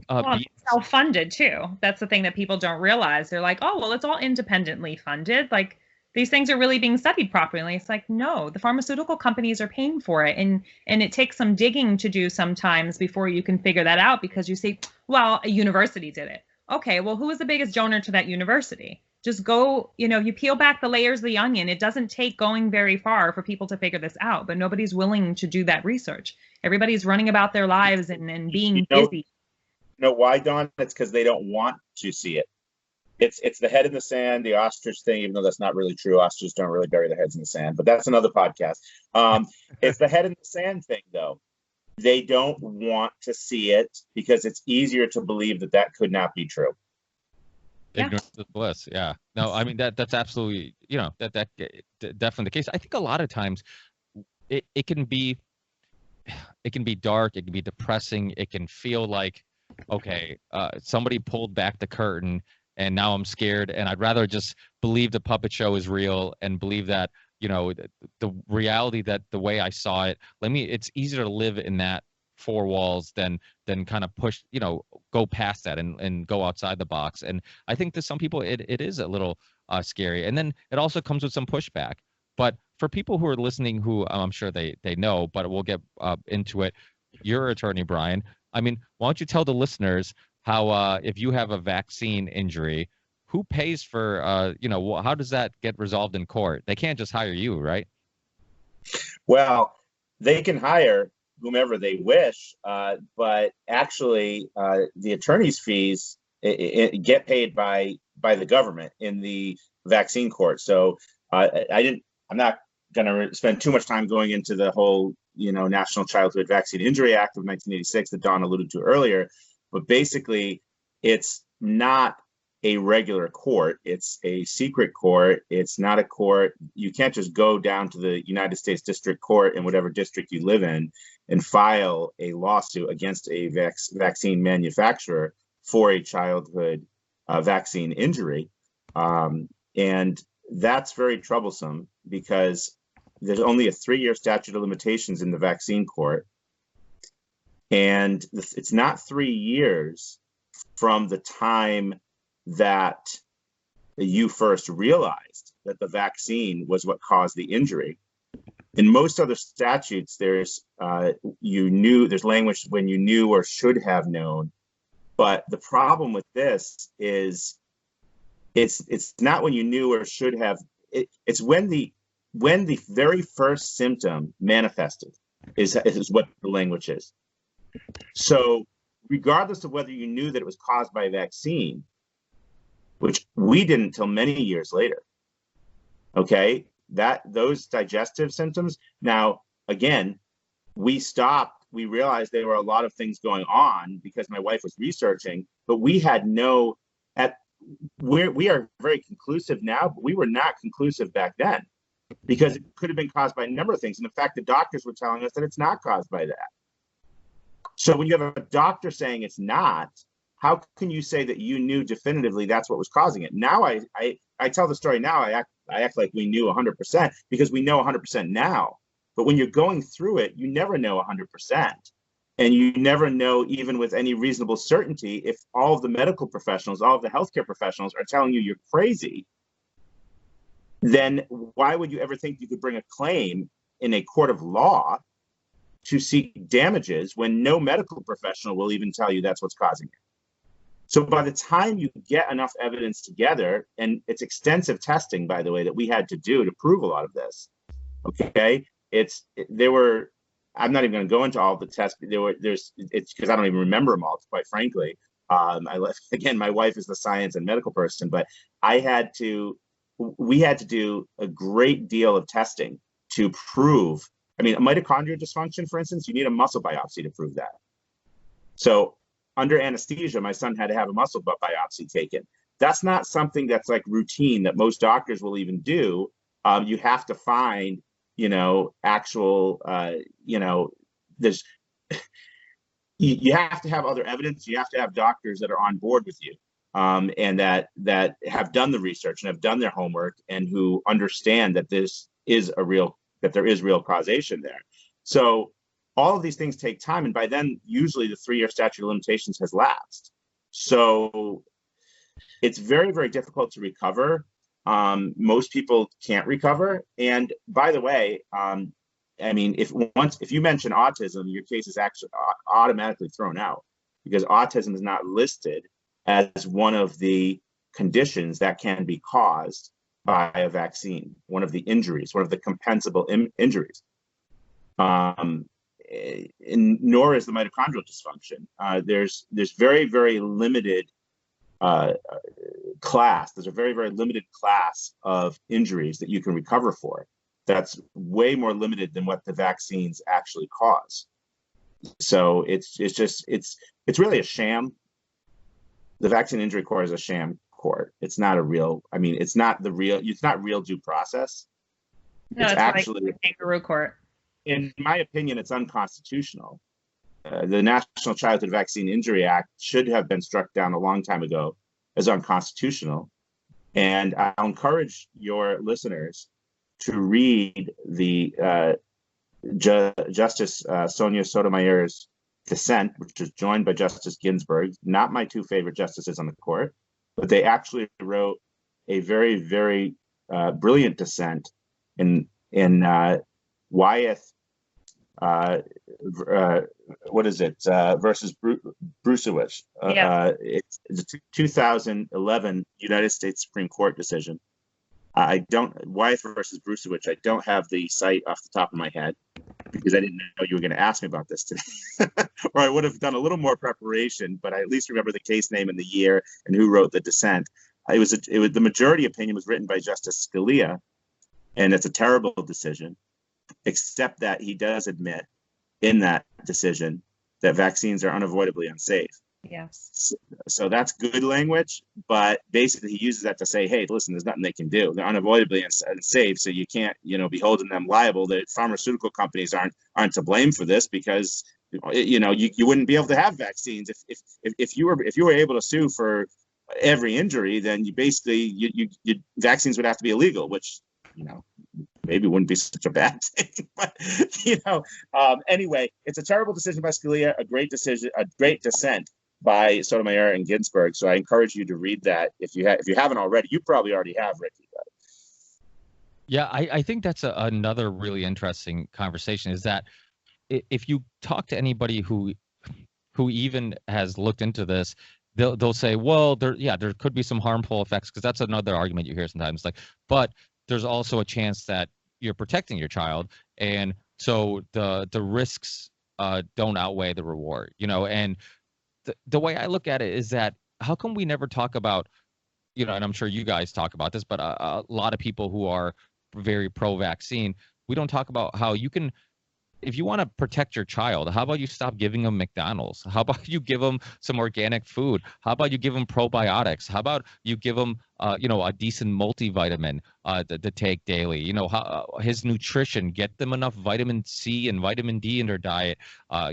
It's self-funded too. That's the thing that people don't realize. They're like, oh, well, it's all independently funded. Like, these things are really being studied properly. It's like, no, the pharmaceutical companies are paying for it. And it takes some digging to do sometimes before you can figure that out, because you say, well, a university did it. Okay, well, who is the biggest donor to that university? Just go, you know, you peel back the layers of the onion. It doesn't take going very far for people to figure this out, but nobody's willing to do that research. Everybody's running about their lives and being busy. You know why, Don? It's because they don't want to see it. It's the head in the sand, the ostrich thing, even though that's not really true. Ostriches don't really bury their heads in the sand, but that's another podcast. It's the head in the sand thing, though. They don't want to see it because it's easier to believe that could not be true. Ignorance is bliss. Yeah. No, I mean, that's absolutely, you know, that definitely the case. I think a lot of times it can be dark. It can be depressing. It can feel like, okay, somebody pulled back the curtain and now I'm scared. And I'd rather just believe the puppet show is real and believe that, you know, the reality, that the way I saw it, it's easier to live in that four walls than kind of push, you know, go past that and go outside the box. And I think to some people it is a little scary. And then it also comes with some pushback. But for people who are listening, who I'm sure they know, but we'll get into it. You're attorney, Brian. I mean, why don't you tell the listeners how if you have a vaccine injury, who pays for how does that get resolved in court? They can't just hire you, right? Well, they can hire whomever they wish, but actually, the attorney's fees get paid by the government in the vaccine court. So I'm not going to spend too much time going into the whole National Childhood Vaccine Injury Act of 1986 that Don alluded to earlier, but basically, it's not a regular court. It's a secret court. It's not a court. You can't just go down to the United States District Court in whatever district you live in and file a lawsuit against a vaccine manufacturer for a childhood vaccine injury. And that's very troublesome because there's only a 3-year statute of limitations in the vaccine court. And it's not 3 years from the time that you first realized that the vaccine was what caused the injury. In most other statutes, there's language when you knew or should have known. But the problem with this is it's not when you knew or should have. It's when the very first symptom manifested is what the language is. So regardless of whether you knew that it was caused by a vaccine, which we didn't until many years later, okay, those digestive symptoms. Now, again, we realized there were a lot of things going on because my wife was researching, but we had we are very conclusive now, but we were not conclusive back then because it could have been caused by a number of things. And in fact, the doctors were telling us that it's not caused by that. So when you have a doctor saying it's not, how can you say that you knew definitively that's what was causing it? Now I tell the story now, I act like we knew 100% because we know 100% now. But when you're going through it, you never know 100%. And you never know, even with any reasonable certainty, if all of the medical professionals, all of the healthcare professionals are telling you you're crazy, then why would you ever think you could bring a claim in a court of law to seek damages when no medical professional will even tell you that's what's causing it? So by the time you get enough evidence together, and it's extensive testing, by the way, that we had to do to prove a lot of this, okay? I'm not even going to go into all the tests. It's because I don't even remember them all, quite frankly. Again, my wife is the science and medical person, but we had to do a great deal of testing to prove. I mean, a mitochondrial dysfunction, for instance, you need a muscle biopsy to prove that. So under anesthesia, my son had to have a muscle biopsy taken. That's not something that's like routine that most doctors will even do. You have to find, actual, there's, you have to have other evidence. You have to have doctors that are on board with you, and that have done the research and have done their homework and who understand that there is real causation there. So all of these things take time, and by then, usually the 3-year statute of limitations has lapsed. So it's very, very difficult to recover. Most people can't recover. And by the way, if you mention autism, your case is actually automatically thrown out because autism is not listed as one of the conditions that can be caused by a vaccine, one of the injuries, one of the compensable injuries. Nor is the mitochondrial dysfunction. There's very, very limited class. There's a very, very limited class of injuries that you can recover for. That's way more limited than what the vaccines actually cause. So it's really a sham. The vaccine injury court is a sham court. It's not a real. I mean, it's not real due process. No, it's actually like a kangaroo court. In my opinion, it's unconstitutional. The National Childhood Vaccine Injury Act should have been struck down a long time ago as unconstitutional. And I'll encourage your listeners to read the Justice Sonia Sotomayor's dissent, which was joined by Justice Ginsburg, not my two favorite justices on the court, but they actually wrote a very, very brilliant dissent in in Wyeth, what is it, versus Brucewicz. It's a 2011 United States Supreme Court decision. Wyeth versus Brucewicz, I don't have the site off the top of my head because I didn't know you were going to ask me about this today. Or I would have done a little more preparation, but I at least remember the case name and the year and who wrote the dissent. The majority opinion was written by Justice Scalia, and it's a terrible decision, except that he does admit in that decision that vaccines are unavoidably unsafe. Yes. So that's good language, but basically he uses that to say, hey, listen, there's nothing they can do. They're unavoidably unsafe, so you can't, be holding them liable. The pharmaceutical companies aren't to blame for this because, you wouldn't be able to have vaccines if you were able to sue for every injury, then you basically vaccines would have to be illegal, which maybe wouldn't be such a bad thing. But anyway, it's a terrible decision by Scalia, a great dissent by Sotomayor and Ginsburg. So I encourage you to read that if you haven't already. You probably already have, Ricky. But. Yeah, I think that's another really interesting conversation. Is that if you talk to anybody who even has looked into this, they'll say, well, there could be some harmful effects, because that's another argument you hear sometimes. But there's also a chance that you're protecting your child, and so the risks don't outweigh the reward. And the way I look at it is that how come we never talk about, and I'm sure you guys talk about this, but a lot of people who are very pro-vaccine, we don't talk about how you can. If you want to protect your child, how about you stop giving them McDonald's? How about you give them some organic food? How about you give them probiotics? How about you give them, a decent multivitamin to take daily? His nutrition, get them enough vitamin C and vitamin D in their diet,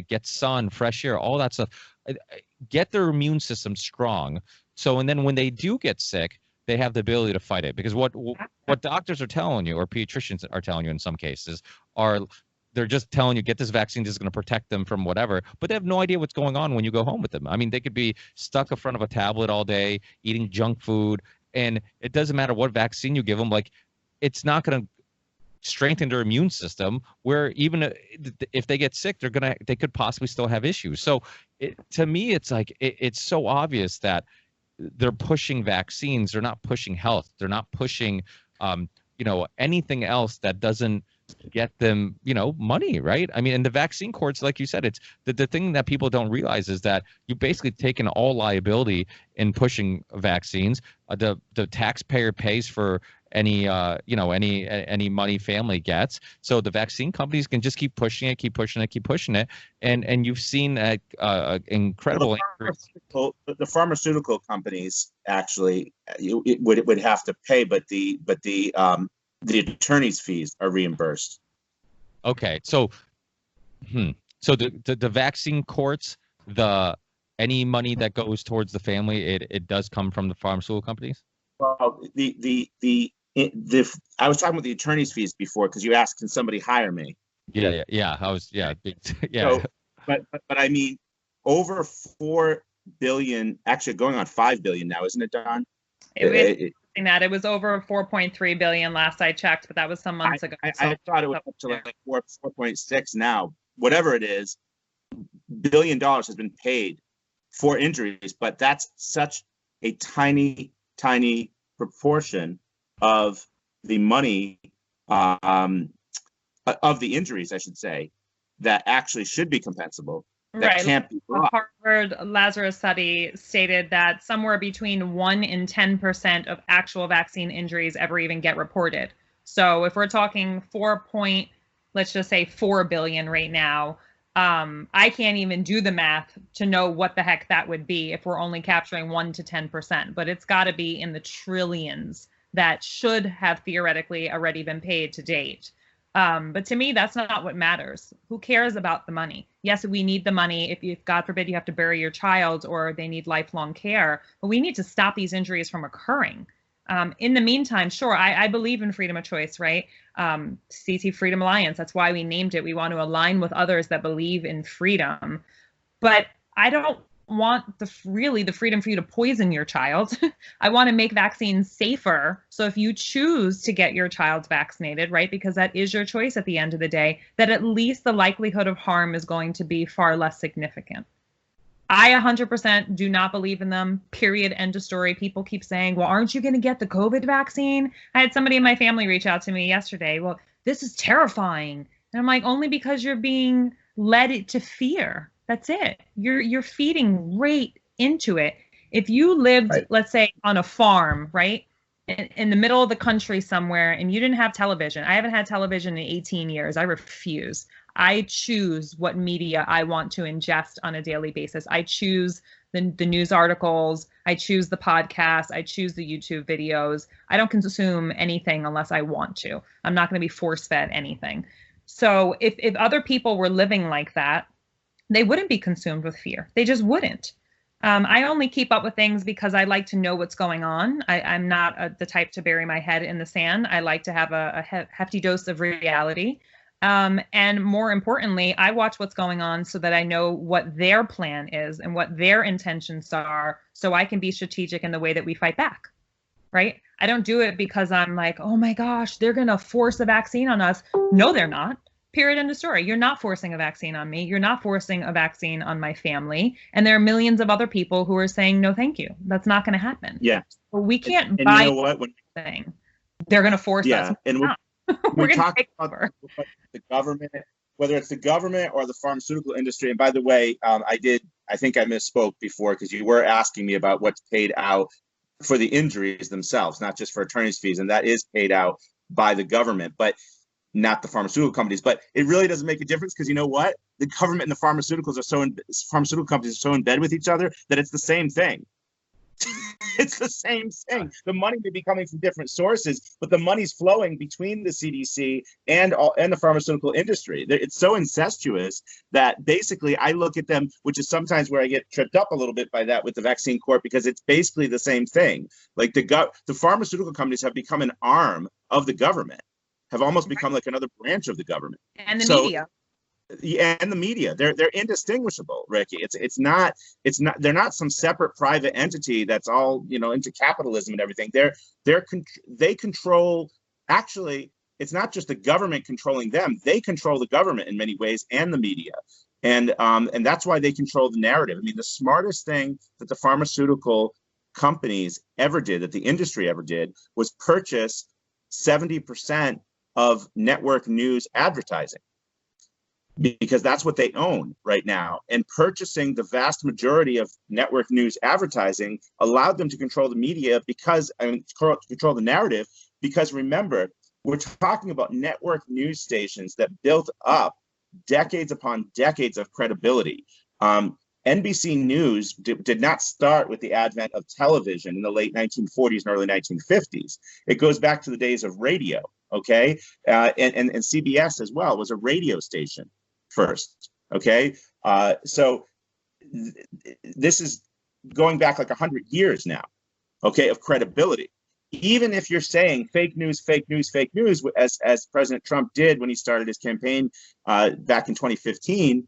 get sun, fresh air, all that stuff. Get their immune system strong. So, and then when they do get sick, they have the ability to fight it. Because what doctors are telling you, or pediatricians are telling you in some cases, they're just telling you, get this vaccine, this is going to protect them from whatever, but they have no idea what's going on when you go home with them. I mean, they could be stuck in front of a tablet all day, eating junk food, and it doesn't matter what vaccine you give them. It's not going to strengthen their immune system, where even if they get sick, they could possibly still have issues. So to me, it's it's so obvious that they're pushing vaccines. They're not pushing health. They're not pushing, anything else that doesn't get them, money, right? I mean, and the vaccine courts, like you said, it's the thing that people don't realize is that you basically taken all liability in pushing vaccines. The taxpayer pays for any money family gets. So the vaccine companies can just keep pushing it, and you've seen incredible. The pharmaceutical companies actually would have to pay, but the attorney's fees are reimbursed. Okay, so the vaccine courts, any money that goes towards the family, it does come from the pharmaceutical companies? Well, I was talking about the attorney's fees before, because you asked, can somebody hire me? Yeah. Yeah. So, but I mean, over 4 billion, actually going on 5 billion now, isn't it, Don? It was over 4.3 billion last I checked, but that was some months ago. I thought it was up to like 4.6 now. Whatever it is, $1 billion has been paid for injuries, but that's such a tiny proportion of the money, of the injuries, I should say, that actually should be compensable. That can't be brought. The Harvard Lazarus study stated that somewhere between 1 and 10% of actual vaccine injuries ever even get reported. So if we're talking let's just say 4 billion right now, I can't even do the math to know what the heck that would be if we're only capturing 1 to 10%, but it's got to be in the trillions that should have theoretically already been paid to date. But to me, that's not what matters. Who cares about the money? Yes, we need the money if God forbid you have to bury your child or they need lifelong care, but we need to stop these injuries from occurring. In the meantime, sure, I believe in freedom of choice, right? CT Freedom Alliance, that's why we named it. We want to align with others that believe in freedom. But I don't want really the freedom for you to poison your child. I want to make vaccines safer. So if you choose to get your child vaccinated, right, because that is your choice at the end of the day, that at least the likelihood of harm is going to be far less significant. I 100% do not believe in them, period, end of story. People keep saying, well, aren't you going to get the COVID vaccine? I had somebody in my family reach out to me yesterday. Well, this is terrifying. And I'm like, only because you're being led to fear. That's it. You're feeding right into it. If you lived, right, let's say, on a farm, right, in the middle of the country somewhere, and you didn't have television. I haven't had television in 18 years. I refuse. I choose what media I want to ingest on a daily basis. I choose the news articles. I choose the podcasts. I choose the YouTube videos. I don't consume anything unless I want to. I'm not going to be force-fed anything. So if other people were living like that, they wouldn't be consumed with fear. They just wouldn't. I only keep up with things because I like to know what's going on. I'm not the type to bury my head in the sand. I like to have a hefty dose of reality. And more importantly, I watch what's going on so that I know what their plan is and what their intentions are, so I can be strategic in the way that we fight back, right? I don't do it because I'm like, oh my gosh, they're going to force a vaccine on us. No, they're not. Period, end of story. You're not forcing a vaccine on me. You're not forcing a vaccine on my family. And there are millions of other people who are saying, no, thank you. That's not going to happen. Yeah. So we can't and buy you know what? thing. They're going to force us. And we're we going to take about over. The government, whether it's the government or the pharmaceutical industry. And by the way, I think I misspoke before, because you were asking me about what's paid out for the injuries themselves, not just for attorney's fees. And that is paid out by the government, but not the pharmaceutical companies. But it really doesn't make a difference, because you know what? The government and the pharmaceutical companies are so in bed with each other that it's the same thing. It's the same thing. The money may be coming from different sources, but the money's flowing between the CDC and the pharmaceutical industry. It's so incestuous that basically I look at them, which is sometimes where I get tripped up a little bit by that with the vaccine corp, because it's basically the same thing. Like the pharmaceutical companies have become an arm of the government, have almost become like another branch of the government. And the media. Yeah, and the media, they're indistinguishable, Ricky. It's not they're not some separate private entity that's all, into capitalism and everything. They control. Actually, it's not just the government controlling them. They control the government in many ways, and the media, and that's why they control the narrative. I mean, the smartest thing that the pharmaceutical companies ever did, that the industry ever did, was purchase 70% of network news advertising, because that's what they own right now. And purchasing the vast majority of network news advertising allowed them to control the media, control the narrative, because remember, we're talking about network news stations that built up decades upon decades of credibility. NBC News did not start with the advent of television in the late 1940s and early 1950s. It goes back to the days of radio, okay? And CBS as well was a radio station first, okay? So this is going back like 100 years now, okay, of credibility. Even if you're saying fake news, as President Trump did when he started his campaign back in 2015,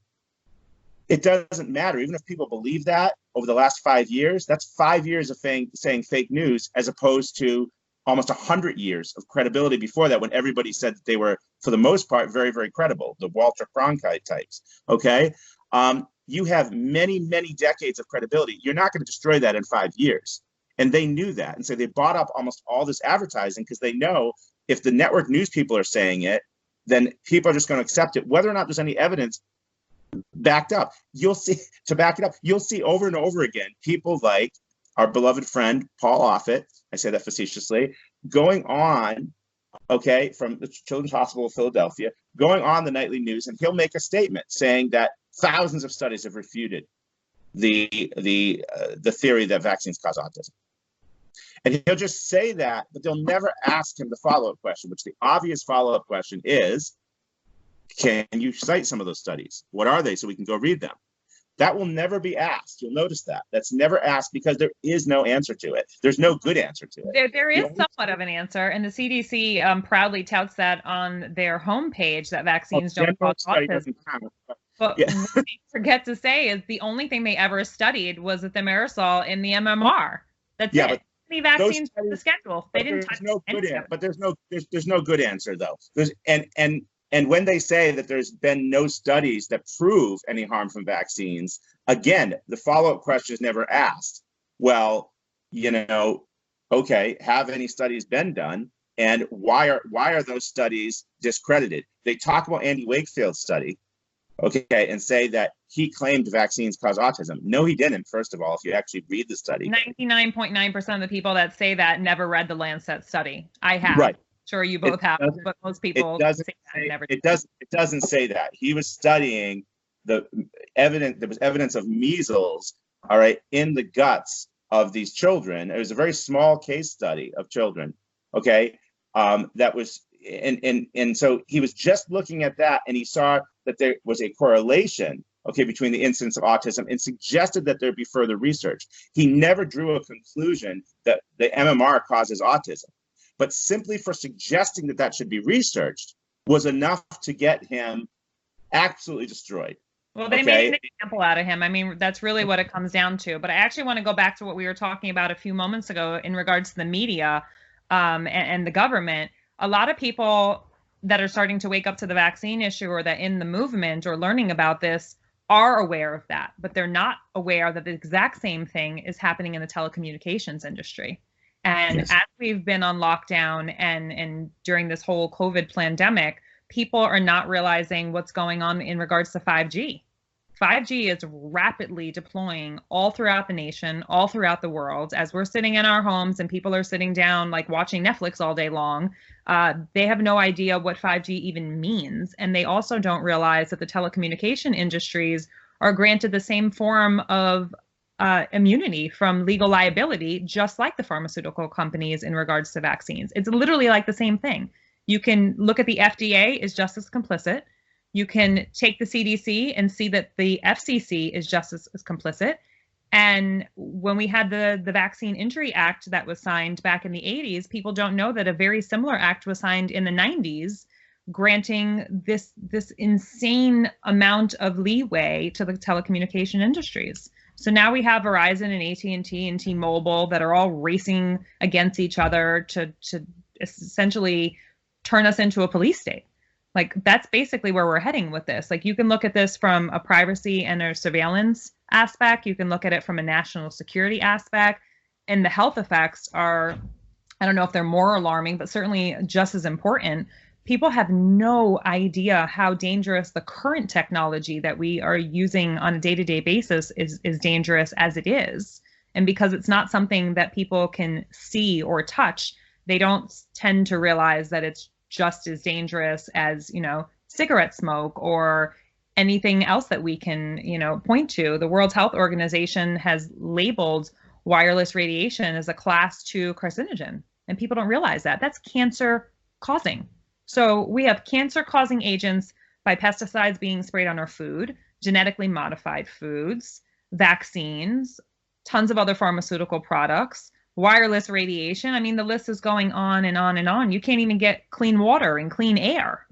it doesn't matter. Even if people believe that over the last 5 years, that's 5 years of saying fake news, as opposed to almost 100 years of credibility before that, when everybody said that they were, for the most part, very, very credible, the Walter Cronkite types, okay? You have many, many decades of credibility. You're not going to destroy that in 5 years. And they knew that. And so they bought up almost all this advertising, because they know if the network news people are saying it, then people are just going to accept it, whether or not there's any evidence backed up. You'll see, to back it up, you'll see over and over again, people like our beloved friend, Paul Offit, I say that facetiously, going on, okay, from the Children's Hospital of Philadelphia, going on the nightly news, and he'll make a statement saying that thousands of studies have refuted the theory that vaccines cause autism. And he'll just say that, but they'll never ask him the follow-up question, which the obvious follow-up question is, can you cite some of those studies? What are they, so we can go read them? That will never be asked. You'll notice that. That's never asked, because there is no answer to it. There's no good answer to it. There is somewhat of an answer, and the CDC proudly touts that on their homepage, that vaccines don't cause autism. But Yeah. what they forget to say is the only thing they ever studied was the thimerosal in the MMR. That's Yeah, it. Any vaccines on the schedule. They didn't touch any of it. But there's no good answer though. And when they say that there's been no studies that prove any harm from vaccines, again, the follow-up question is never asked. Well, okay, have any studies been done? And why are those studies discredited? They talk about Andy Wakefield's study, okay, and say that he claimed vaccines cause autism. No, he didn't, first of all, if you actually read the study. 99.9% of the people that say that never read the Lancet study. I have. Right. Sure, you both have, but most people say that never. It doesn't say that. He was studying the evidence. There was evidence of measles, all right, in the guts of these children. It was a very small case study of children, okay, that was, and so he was just looking at that, and he saw that there was a correlation, okay, between the incidence of autism, and suggested that there be further research. He never drew a conclusion that the MMR causes autism, but simply for suggesting that that should be researched was enough to get him absolutely destroyed. Well, they made an example out of him. I mean, that's really what it comes down to. But I actually want to go back to what we were talking about a few moments ago in regards to the media and the government. A lot of people that are starting to wake up to the vaccine issue, or that in the movement or learning about this, are aware of that, but they're not aware that the exact same thing is happening in the telecommunications industry. And as we've been on lockdown and during this whole COVID pandemic, people are not realizing what's going on in regards to 5G. 5G is rapidly deploying all throughout the nation, all throughout the world. As we're sitting in our homes and people are sitting down like watching Netflix all day long, they have no idea what 5G even means. And they also don't realize that the telecommunication industries are granted the same form of immunity from legal liability, just like the pharmaceutical companies in regards to vaccines. It's literally like the same thing. You can look at the FDA is just as complicit. You can take the CDC and see that the FCC is just as complicit. And when we had the Vaccine Injury Act that was signed back in the 80s, people don't know that a very similar act was signed in the 90s, granting this insane amount of leeway to the telecommunication industries. So now we have Verizon and AT&T and T-Mobile that are all racing against each other to essentially turn us into a police state. Like, that's basically where we're heading with this. Like, you can look at this from a privacy and a surveillance aspect. You can look at it from a national security aspect. And the health effects are, I don't know if they're more alarming, but certainly just as important. People have no idea how dangerous the current technology that we are using on a day-to-day basis is dangerous as it is. And because it's not something that people can see or touch, they don't tend to realize that it's just as dangerous as, cigarette smoke or anything else that we can, point to. The World Health Organization has labeled wireless radiation as a class 2 carcinogen, and people don't realize that. That's cancer causing. So we have cancer causing agents by pesticides being sprayed on our food, genetically modified foods, vaccines, tons of other pharmaceutical products, wireless radiation. I mean, the list is going on and on and on. You can't even get clean water and clean air.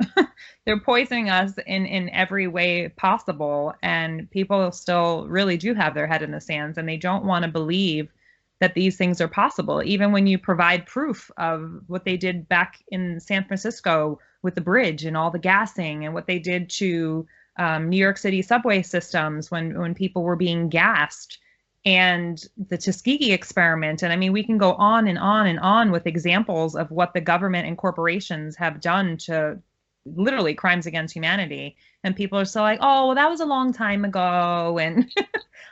They're poisoning us in every way possible. And people still really do have their head in the sands, and they don't want to believe that these things are possible. Even when you provide proof of what they did back in San Francisco with the bridge and all the gassing, and what they did to New York City subway systems when people were being gassed, and the Tuskegee experiment. And I mean, we can go on and on and on with examples of what the government and corporations have done to literally crimes against humanity. And people are still like, oh, well, that was a long time ago. And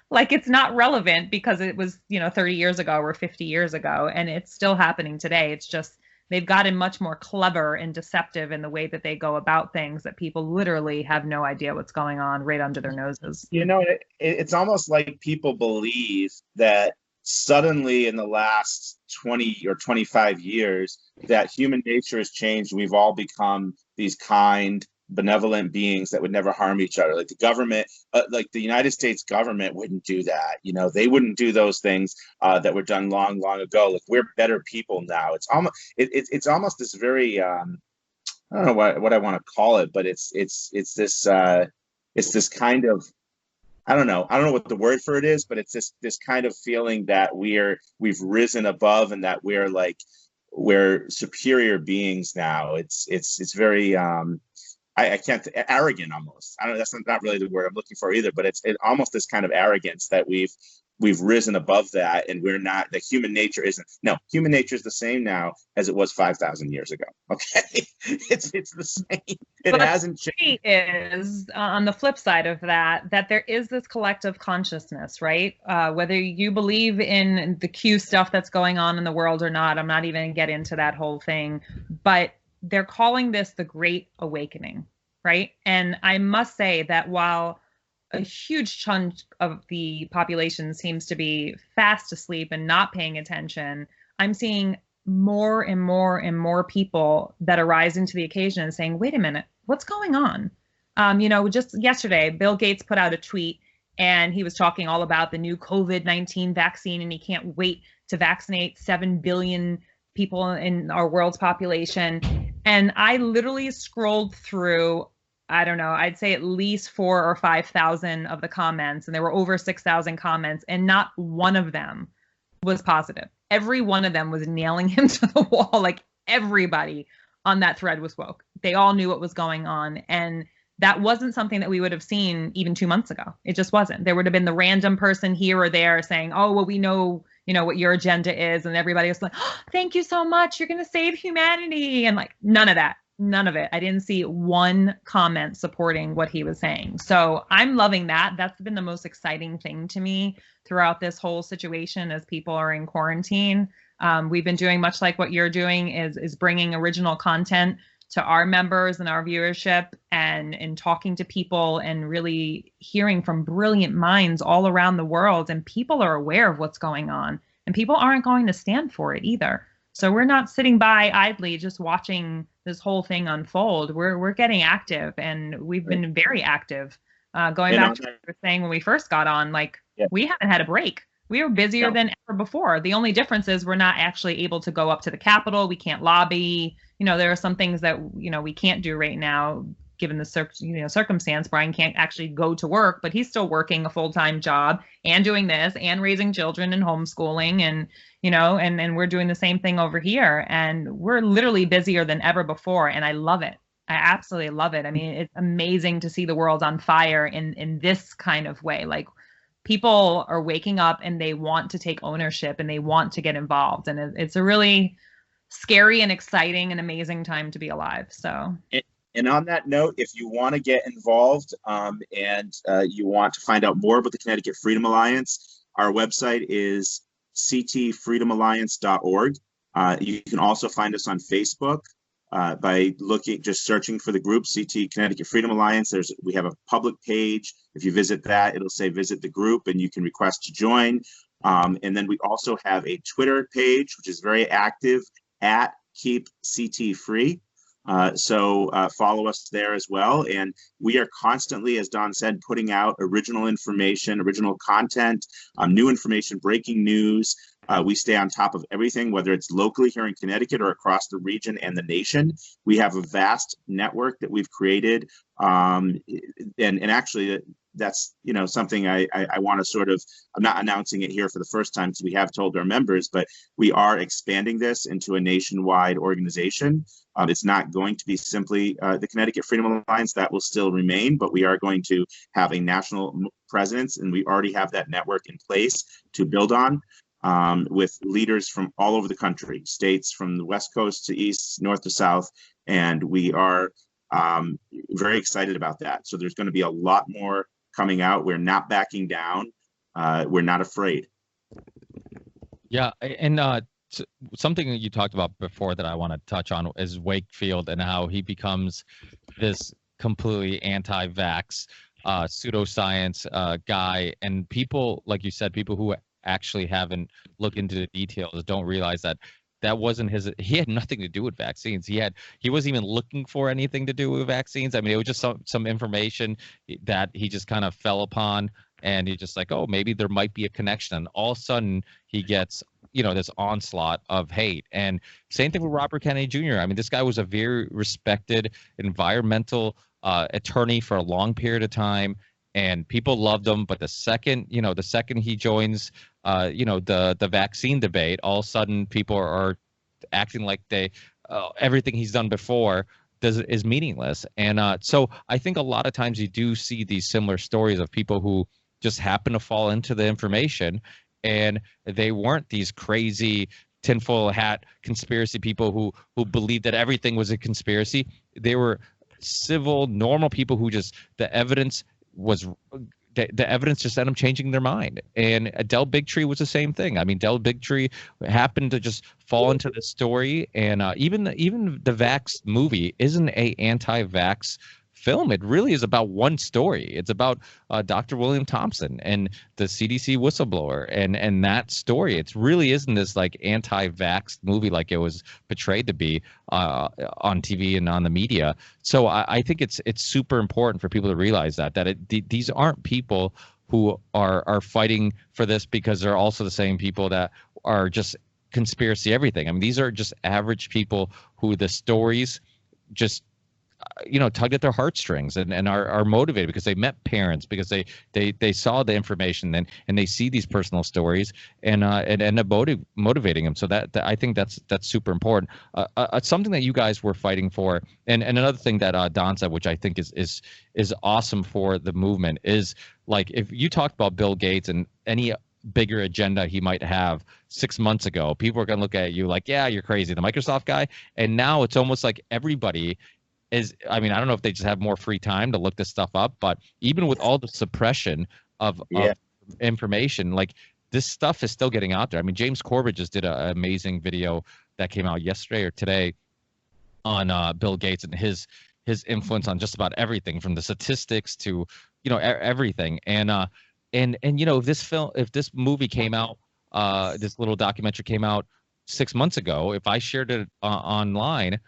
like, it's not relevant because it was, 30 years ago or 50 years ago, and it's still happening today. It's just, they've gotten much more clever and deceptive in the way that they go about things, that people literally have no idea what's going on right under their noses. It's almost like people believe that suddenly in the last 20 or 25 years that human nature has changed. We've all become these kind, benevolent beings that would never harm each other. Like the government, like the United States government wouldn't do that. They wouldn't do those things that were done long, long ago. Like, we're better people now. It's almost this very, I don't know what I want to call it, but it's this it's this kind of, I don't know what the word for it is, but it's this kind of feeling that we've risen above and that we're superior beings now. It's very I can't, arrogant almost. I don't know, that's not really the word I'm looking for either, but it's almost this kind of arrogance that we've risen above that, and we're not, that human nature isn't. No, human nature is the same now as it was 5,000 years ago. Okay, it's the same. It hasn't changed. Is on the flip side of that there is this collective consciousness, right? Whether you believe in the Q stuff that's going on in the world or not, I'm not even get into that whole thing, but they're calling this the Great Awakening, right? And I must say that while a huge chunk of the population seems to be fast asleep and not paying attention, I'm seeing more and more and more people that are rising to the occasion and saying, wait a minute, what's going on? Just yesterday, Bill Gates put out a tweet and he was talking all about the new COVID-19 vaccine, and he can't wait to vaccinate 7 billion people in our world's population. And I literally scrolled through, I don't know, I'd say at least 4,000 or 5,000 of the comments, and there were over 6,000 comments, and not one of them was positive. Every one of them was nailing him to the wall. Like, everybody on that thread was woke. They all knew what was going on. And that wasn't something that we would have seen even 2 months ago. It just wasn't. There would have been the random person here or there saying, oh, well, we know, what your agenda is. And everybody was like, oh, thank you so much. You're going to save humanity. And like, none of that. None of it. I didn't see one comment supporting what he was saying. So I'm loving that. That's been the most exciting thing to me throughout this whole situation as people are in quarantine. We've been doing much like what you're doing, is bringing original content to our members and our viewership, and talking to people and really hearing from brilliant minds all around the world. And people are aware of what's going on, and people aren't going to stand for it either. So we're not sitting by idly just watching this whole thing unfold. We're getting active, and we've been very active. Going back to what you were saying when we first got on, we haven't had a break. We were busier than ever before. The only difference is we're not actually able to go up to the Capitol. We can't lobby. There are some things that, we can't do right now, given the circumstance. Brian can't actually go to work, but he's still working a full-time job and doing this and raising children and homeschooling, and, and we're doing the same thing over here. And we're literally busier than ever before. And I love it. I absolutely love it. I mean, it's amazing to see the world on fire in this kind of way. Like, people are waking up and they want to take ownership and they want to get involved. And it's a really scary and exciting and amazing time to be alive. So. And on that note, if you want to get involved and you want to find out more about the Connecticut Freedom Alliance, our website is ctfreedomalliance.org. You can also find us on Facebook by just searching for the group CT Connecticut Freedom Alliance. We have a public page. If you visit that, it'll say visit the group, and you can request to join. And then we also have a Twitter page, which is very active, at Keep CT Free. So follow us there as well. And we are constantly, as Don said, putting out original information, original content, new information, breaking news. We stay on top of everything, whether it's locally here in Connecticut or across the region and the nation. We have a vast network that we've created. And actually, that's something I want to sort of, I'm not announcing it here for the first time, because we have told our members, but we are expanding this into a nationwide organization. It's not going to be simply the Connecticut Freedom Alliance. That will still remain, but we are going to have a national presence, and we already have that network in place to build on, with leaders from all over the country, states from the West Coast to East, North to South, and we are very excited about that. So there's going to be a lot more coming out. We're not backing down. We're not afraid. Yeah, and something that you talked about before that I want to touch on is Wakefield, and how he becomes this completely anti-vax, pseudoscience guy. And people, like you said, people who actually haven't looked into the details don't realize that wasn't he had nothing to do with vaccines. He wasn't even looking for anything to do with vaccines. I mean, it was just some information that he just kind of fell upon, and he's just like, oh, maybe there might be a connection. And all of a sudden he gets, this onslaught of hate. And same thing with Robert Kennedy Jr. I mean, this guy was a very respected environmental attorney for a long period of time, and people loved him. But the second he joins, the vaccine debate, all of a sudden people are acting like everything he's done before is meaningless. And so I think a lot of times you do see these similar stories of people who just happen to fall into the information, and they weren't these crazy tinfoil hat conspiracy people who believed that everything was a conspiracy. They were civil, normal people who just the evidence just ended up changing their mind. And Del Bigtree was the same thing. I mean, Del Bigtree happened to just fall into the story, and even the Vax movie isn't a anti-vax film. It really is about one story. It's about Dr. William Thompson and the CDC whistleblower, and that story. It really isn't this like anti-vax movie like it was portrayed to be on TV and on the media. So I think it's super important for people to realize that these aren't people who are fighting for this because they're also the same people that are just conspiracy everything. I mean, these are just average people who the stories just tugged at their heartstrings and are motivated because they met parents, because they saw the information and they see these personal stories and end up motivating them. So that I think that's super important. Something that you guys were fighting for, and another thing that Don said, which I think is awesome for the movement, is like if you talked about Bill Gates and any bigger agenda he might have 6 months ago, people are going to look at you like, yeah, you're crazy, the Microsoft guy. And now it's almost like everybody I don't know if they just have more free time to look this stuff up, but even with all the suppression of information, like this stuff is still getting out there. I mean, James Corbett just did an amazing video that came out yesterday or today on Bill Gates and his influence on just about everything, from the statistics to everything. And if this movie came out, this little documentary came out 6 months ago, if I shared it online,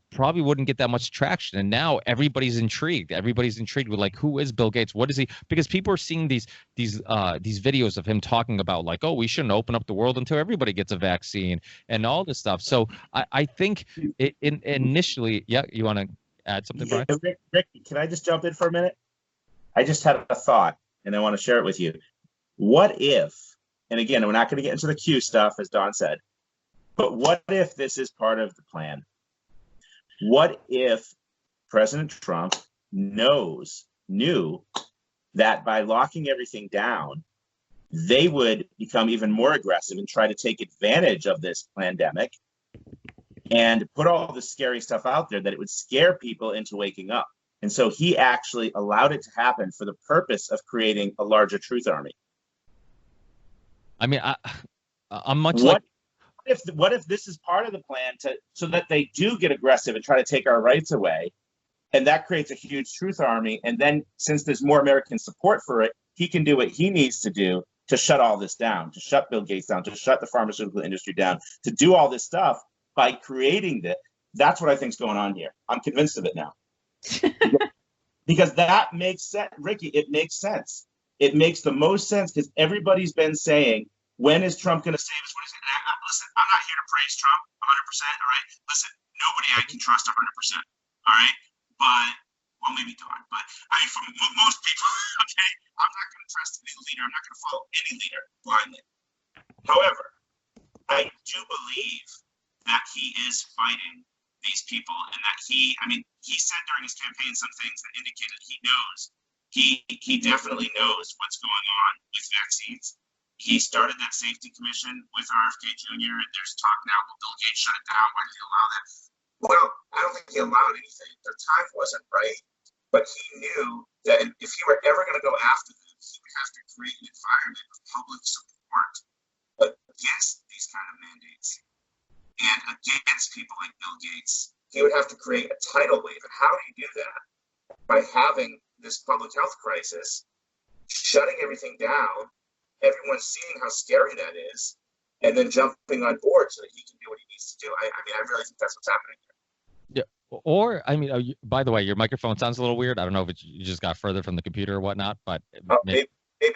probably wouldn't get that much traction. And now everybody's intrigued. Everybody's intrigued with like, who is Bill Gates? What is he? Because people are seeing these videos of him talking about like, oh, we shouldn't open up the world until everybody gets a vaccine and all this stuff. So I think initially, yeah, you want to add something, Brian? Rick, can I just jump in for a minute? I just had a thought and I want to share it with you. What if, and again, we're not going to get into the Q stuff, as Don said, but what if this is part of the plan? What if President Trump knew that by locking everything down, they would become even more aggressive and try to take advantage of this pandemic and put all the scary stuff out there, that it would scare people into waking up? And so he actually allowed it to happen for the purpose of creating a larger truth army. I mean, I'm much like... What if this is part of the plan so that they do get aggressive and try to take our rights away, and that creates a huge truth army? And then, since there's more American support for it, he can do what he needs to do to shut all this down, to shut Bill Gates down, to shut the pharmaceutical industry down, to do all this stuff by creating that. That's what I think is going on here. I'm convinced of it now. Because that makes sense, Ricky. It makes sense. It makes the most sense, because everybody's been saying, when is Trump going to save us? What is it? Listen, I'm not here to praise Trump 100%. All right. Listen, nobody I can trust 100%. All right. But, well, maybe Don. But I mean, for most people, okay, I'm not going to trust any leader. I'm not going to follow any leader blindly. However, I do believe that he is fighting these people, and that he said during his campaign some things that indicated he knows. He definitely knows what's going on with vaccines. He started that safety commission with RFK Jr. And there's talk now, will Bill Gates shut it down? Why did he allow that? Well, I don't think he allowed anything. The time wasn't right. But he knew that if he were ever going to go after them, he would have to create an environment of public support against these kind of mandates. And against people like Bill Gates, he would have to create a tidal wave. And how do you do that? By having this public health crisis, shutting everything down, everyone's seeing how scary that is, and then jumping on board so that he can do what he needs to do. I really think that's what's happening here. Yeah. Or, by the way, your microphone sounds a little weird. I don't know if you just got further from the computer or whatnot, but maybe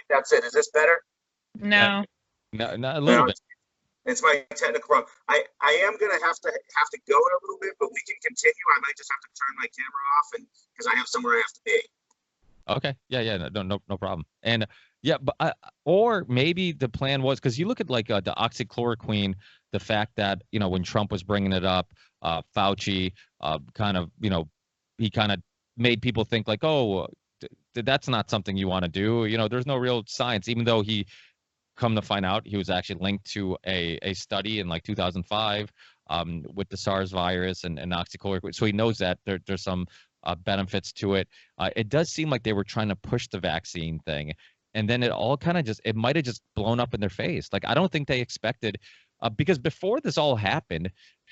that's it. Is this better? No. No, a little bit. It's my technical problem. I am gonna have to go in a little bit, but we can continue. I might just have to turn my camera off, and because I have somewhere I have to be. Okay. Yeah. No problem. And yeah, but or maybe the plan was, because you look at like the oxychloroquine, the fact that, you know, when Trump was bringing it up, Fauci kind of, you know, he kind of made people think like, oh, that's not something you want to do. You know, there's no real science, even though he come to find out he was actually linked to a study in like 2005 with the SARS virus and oxychloroquine. So he knows that there's some benefits to it. It does seem like they were trying to push the vaccine thing. And then it all kind of it might have just blown up in their face. Like, I don't think they expected, because before this all happened,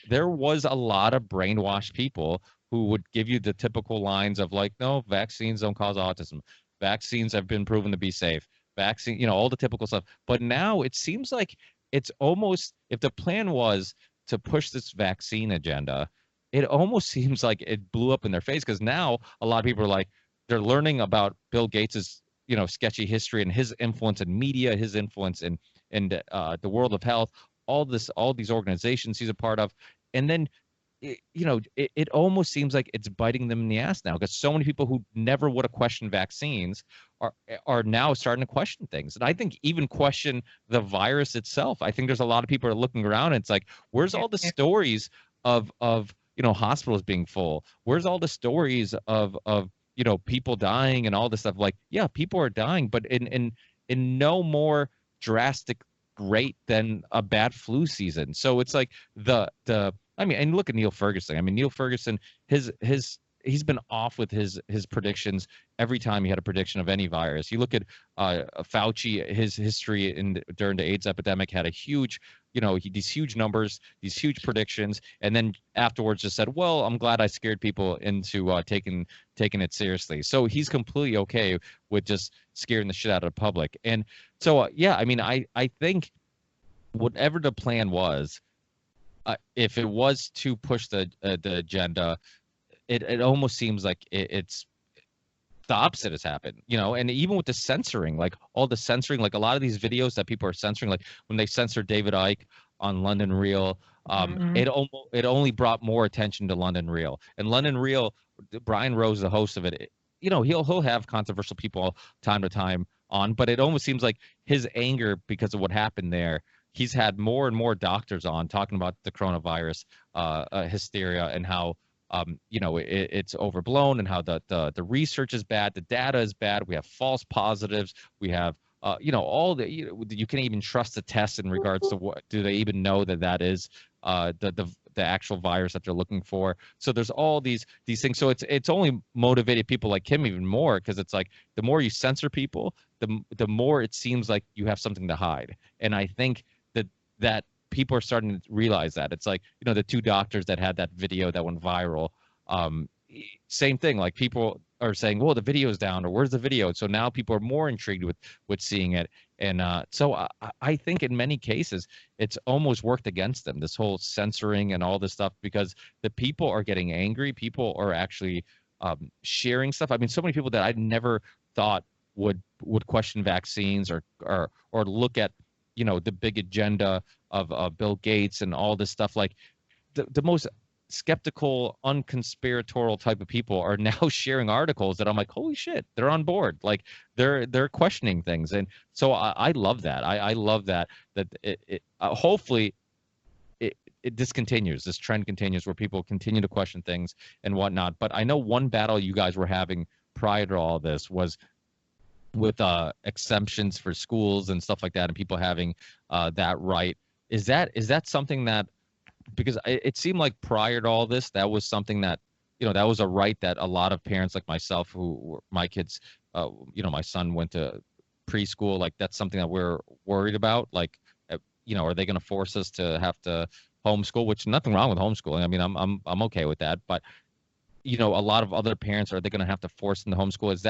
there was a lot of brainwashed people who would give you the typical lines of like, no, vaccines don't cause autism. Vaccines have been proven to be safe. Vaccine, you know, all the typical stuff. But now it seems like it's almost, if the plan was to push this vaccine agenda, it almost seems like it blew up in their face, because now a lot of people are like, they're learning about Bill Gates's, you know, sketchy history and his influence in media, his influence in the world of health, all these organizations he's a part of. And then it almost seems like it's biting them in the ass now, because so many people who never would have questioned vaccines are now starting to question things. And I think even question the virus itself. I think there's a lot of people are looking around and it's like, where's all the stories of hospitals being full? Where's all the stories of people dying and all this stuff? Like, yeah, people are dying, but in no more drastic rate than a bad flu season. So it's like and look at Neil Ferguson. I mean, Neil Ferguson, he's been off with his predictions every time he had a prediction of any virus. You look at Fauci, his history during the AIDS epidemic had a huge, these huge numbers, these huge predictions, and then afterwards just said, well, I'm glad I scared people into taking it seriously. So he's completely okay with just scaring the shit out of the public. And so, I think whatever the plan was, if it was to push the agenda, it almost seems like it's the opposite has happened, and even with the censoring, like all the censoring, like a lot of these videos that people are censoring, like when they censored David Icke on London Real, it only brought more attention to London Real. And London Real, Brian Rose, the host of it, he'll have controversial people time to time on, but it almost seems like his anger because of what happened there, he's had more and more doctors on talking about the coronavirus hysteria and how it's overblown and how the research is bad, the data is bad. We have false positives. We have all the you can't even trust the tests in regards to what do they even know that is the actual virus that they're looking for. So there's all these things. So it's only motivated people like him even more, because it's like the more you censor people, the more it seems like you have something to hide. And I think that people are starting to realize that. It's like, the two doctors that had that video that went viral, same thing. Like, people are saying, well, the video's down, or where's the video? So now people are more intrigued with seeing it. And so I think in many cases, it's almost worked against them, this whole censoring and all this stuff, because the people are getting angry. People are actually sharing stuff. I mean, so many people that I never thought would question vaccines or look at, the big agenda of Bill Gates and all this stuff. Like the most skeptical, unconspiratorial type of people are now sharing articles that I'm like, holy shit, they're on board. Like they're questioning things. And so I love that. I love that it hopefully this continues, this trend continues where people continue to question things and whatnot. But I know one battle you guys were having prior to all this was with exemptions for schools and stuff like that, and people having that right. Is that something that, because it seemed like prior to all this, that was something that, that was a right that a lot of parents like myself, who were my kids, my son went to preschool, like that's something that we're worried about. Like, are they going to force us to have to homeschool? Which nothing wrong with homeschooling. I mean, I'm okay with that, but a lot of other parents, are they going to have to force them to homeschool? Is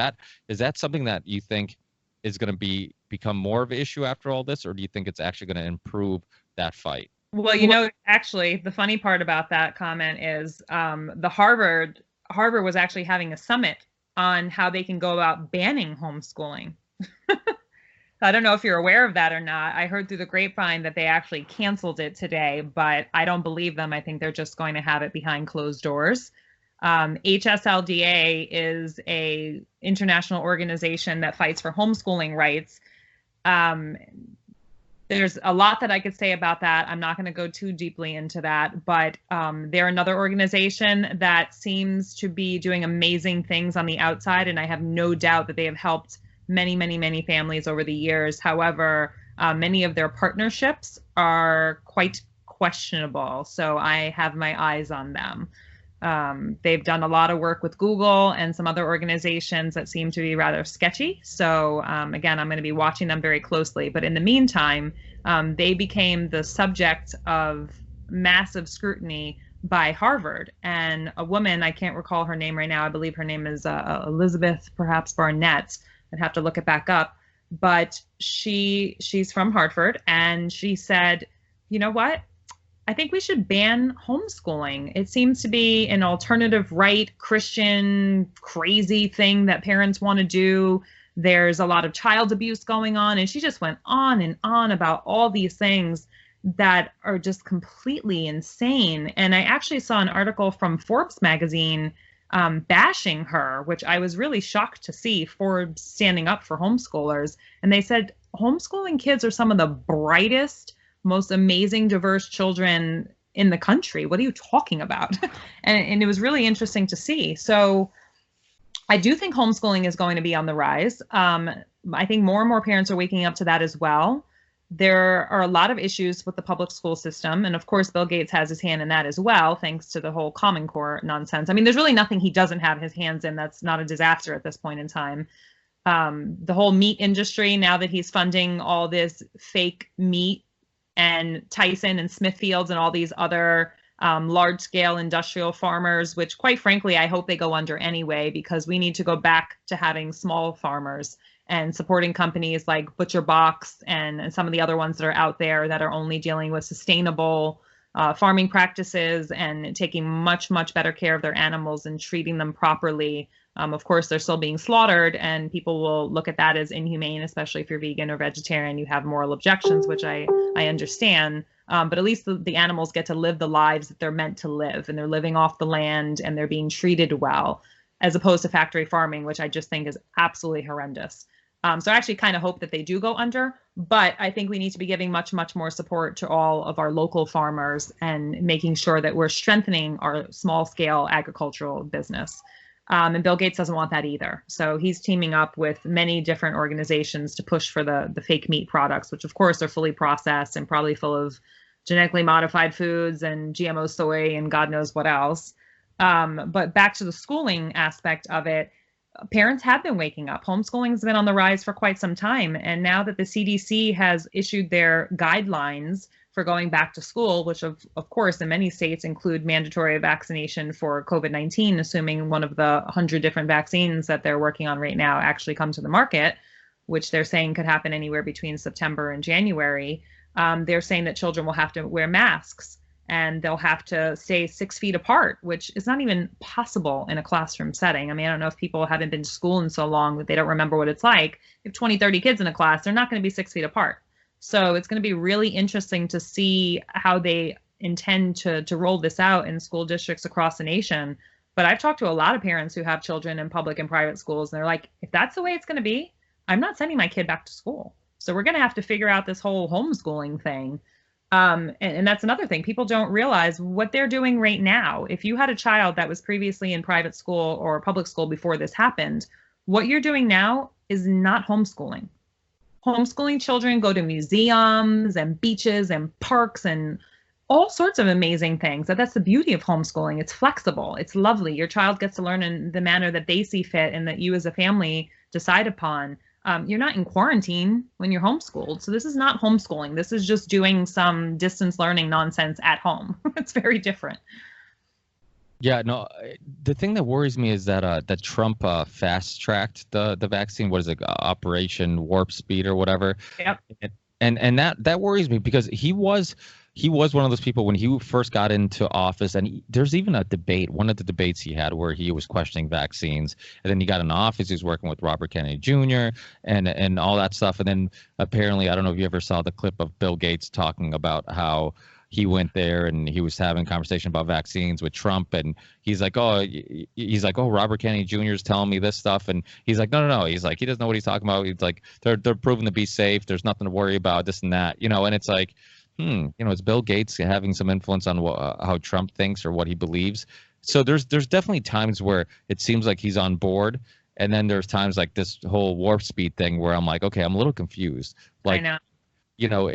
that something that you think is going to become more of an issue after all this, or do you think it's actually going to improve that fight? Well, actually, the funny part about that comment is the Harvard was actually having a summit on how they can go about banning homeschooling. I don't know if you're aware of that or not. I heard through the grapevine that they actually canceled it today, but I don't believe them. I think they're just going to have it behind closed doors. HSLDA is a international organization that fights for homeschooling rights. There's a lot that I could say about that. I'm not going to go too deeply into that, but they're another organization that seems to be doing amazing things on the outside, and I have no doubt that they have helped many, many, many families over the years. However, many of their partnerships are quite questionable, so I have my eyes on them. They've done a lot of work with Google and some other organizations that seem to be rather sketchy. So again, I'm going to be watching them very closely. But in the meantime, they became the subject of massive scrutiny by Harvard. And a woman, I can't recall her name right now, I believe her name is Elizabeth, perhaps Barnett. I'd have to look it back up. But she's from Harvard, and she said, you know what? I think we should ban homeschooling. It seems to be an alternative right Christian crazy thing that parents want to do. There's a lot of child abuse going on. And she just went on and on about all these things that are just completely insane. And I actually saw an article from Forbes magazine bashing her, which I was really shocked to see, Forbes standing up for homeschoolers. And they said homeschooling kids are some of the brightest, most amazing, diverse children in the country. What are you talking about? and it was really interesting to see. So I do think homeschooling is going to be on the rise. I think more and more parents are waking up to that as well. There are a lot of issues with the public school system. And of course, Bill Gates has his hand in that as well, thanks to the whole Common Core nonsense. I mean, there's really nothing he doesn't have his hands in that's not a disaster at this point in time. The whole meat industry, now that he's funding all this fake meat, and Tyson and Smithfields and all these other large-scale industrial farmers, which quite frankly, I hope they go under anyway, because we need to go back to having small farmers and supporting companies like Butcher Box and some of the other ones that are out there that are only dealing with sustainable farming practices and taking much, much better care of their animals and treating them properly. Of course, they're still being slaughtered, and people will look at that as inhumane, especially if you're vegan or vegetarian. You have moral objections, which I understand. But at least the animals get to live the lives that they're meant to live, and they're living off the land and they're being treated well, as opposed to factory farming, which I just think is absolutely horrendous. So I actually kind of hope that they do go under, but I think we need to be giving much, much more support to all of our local farmers and making sure that we're strengthening our small scale agricultural business. And Bill Gates doesn't want that either. So he's teaming up with many different organizations to push for the fake meat products, which of course are fully processed and probably full of genetically modified foods and GMO soy and God knows what else. But back to the schooling aspect of it, parents have been waking up. Homeschooling has been on the rise for quite some time. And now that the CDC has issued their guidelines for going back to school, which of course in many states include mandatory vaccination for COVID-19, assuming one of the 100 different vaccines that they're working on right now actually come to the market, which they're saying could happen anywhere between September and January. They're saying that children will have to wear masks and they'll have to stay 6 feet apart, which is not even possible in a classroom setting. I mean, I don't know if people haven't been to school in so long that they don't remember what it's like. If 20, 30 kids in a class, they're not going to be 6 feet apart. So it's going to be really interesting to see how they intend to roll this out in school districts across the nation. But I've talked to a lot of parents who have children in public and private schools, and they're like, if that's the way it's going to be, I'm not sending my kid back to school. So we're going to have to figure out this whole homeschooling thing. And that's another thing. People don't realize what they're doing right now. If you had a child that was previously in private school or public school before this happened, what you're doing now is not homeschooling. Homeschooling children go to museums and beaches and parks and all sorts of amazing things. That's the beauty of homeschooling. It's flexible. It's lovely. Your child gets to learn in the manner that they see fit and that you as a family decide upon. You're not in quarantine when you're homeschooled. So this is not homeschooling. This is just doing some distance learning nonsense at home. It's very different. Yeah, no, the thing that worries me is that that Trump fast-tracked the vaccine. What is it, Operation Warp Speed or whatever? Yep. And that worries me because he he was one of those people when he first got into office, and there's even a debate, one of the debates he had where he was questioning vaccines, and then he got in office, he was working with Robert Kennedy Jr. and all that stuff, and then apparently, I don't know if you ever saw the clip of Bill Gates talking about how he went there and he was having a conversation about vaccines with Trump, and he's like, oh, Robert Kennedy Jr. is telling me this stuff, and he's like, no, he's like, he doesn't know what he's talking about. He's like, they're proven to be safe. There's nothing to worry about, this and that, and it's like, it's Bill Gates having some influence on how Trump thinks or what he believes. So there's definitely times where it seems like he's on board, and then there's times like this whole warp speed thing where I'm like, okay, I'm a little confused. Like, I know.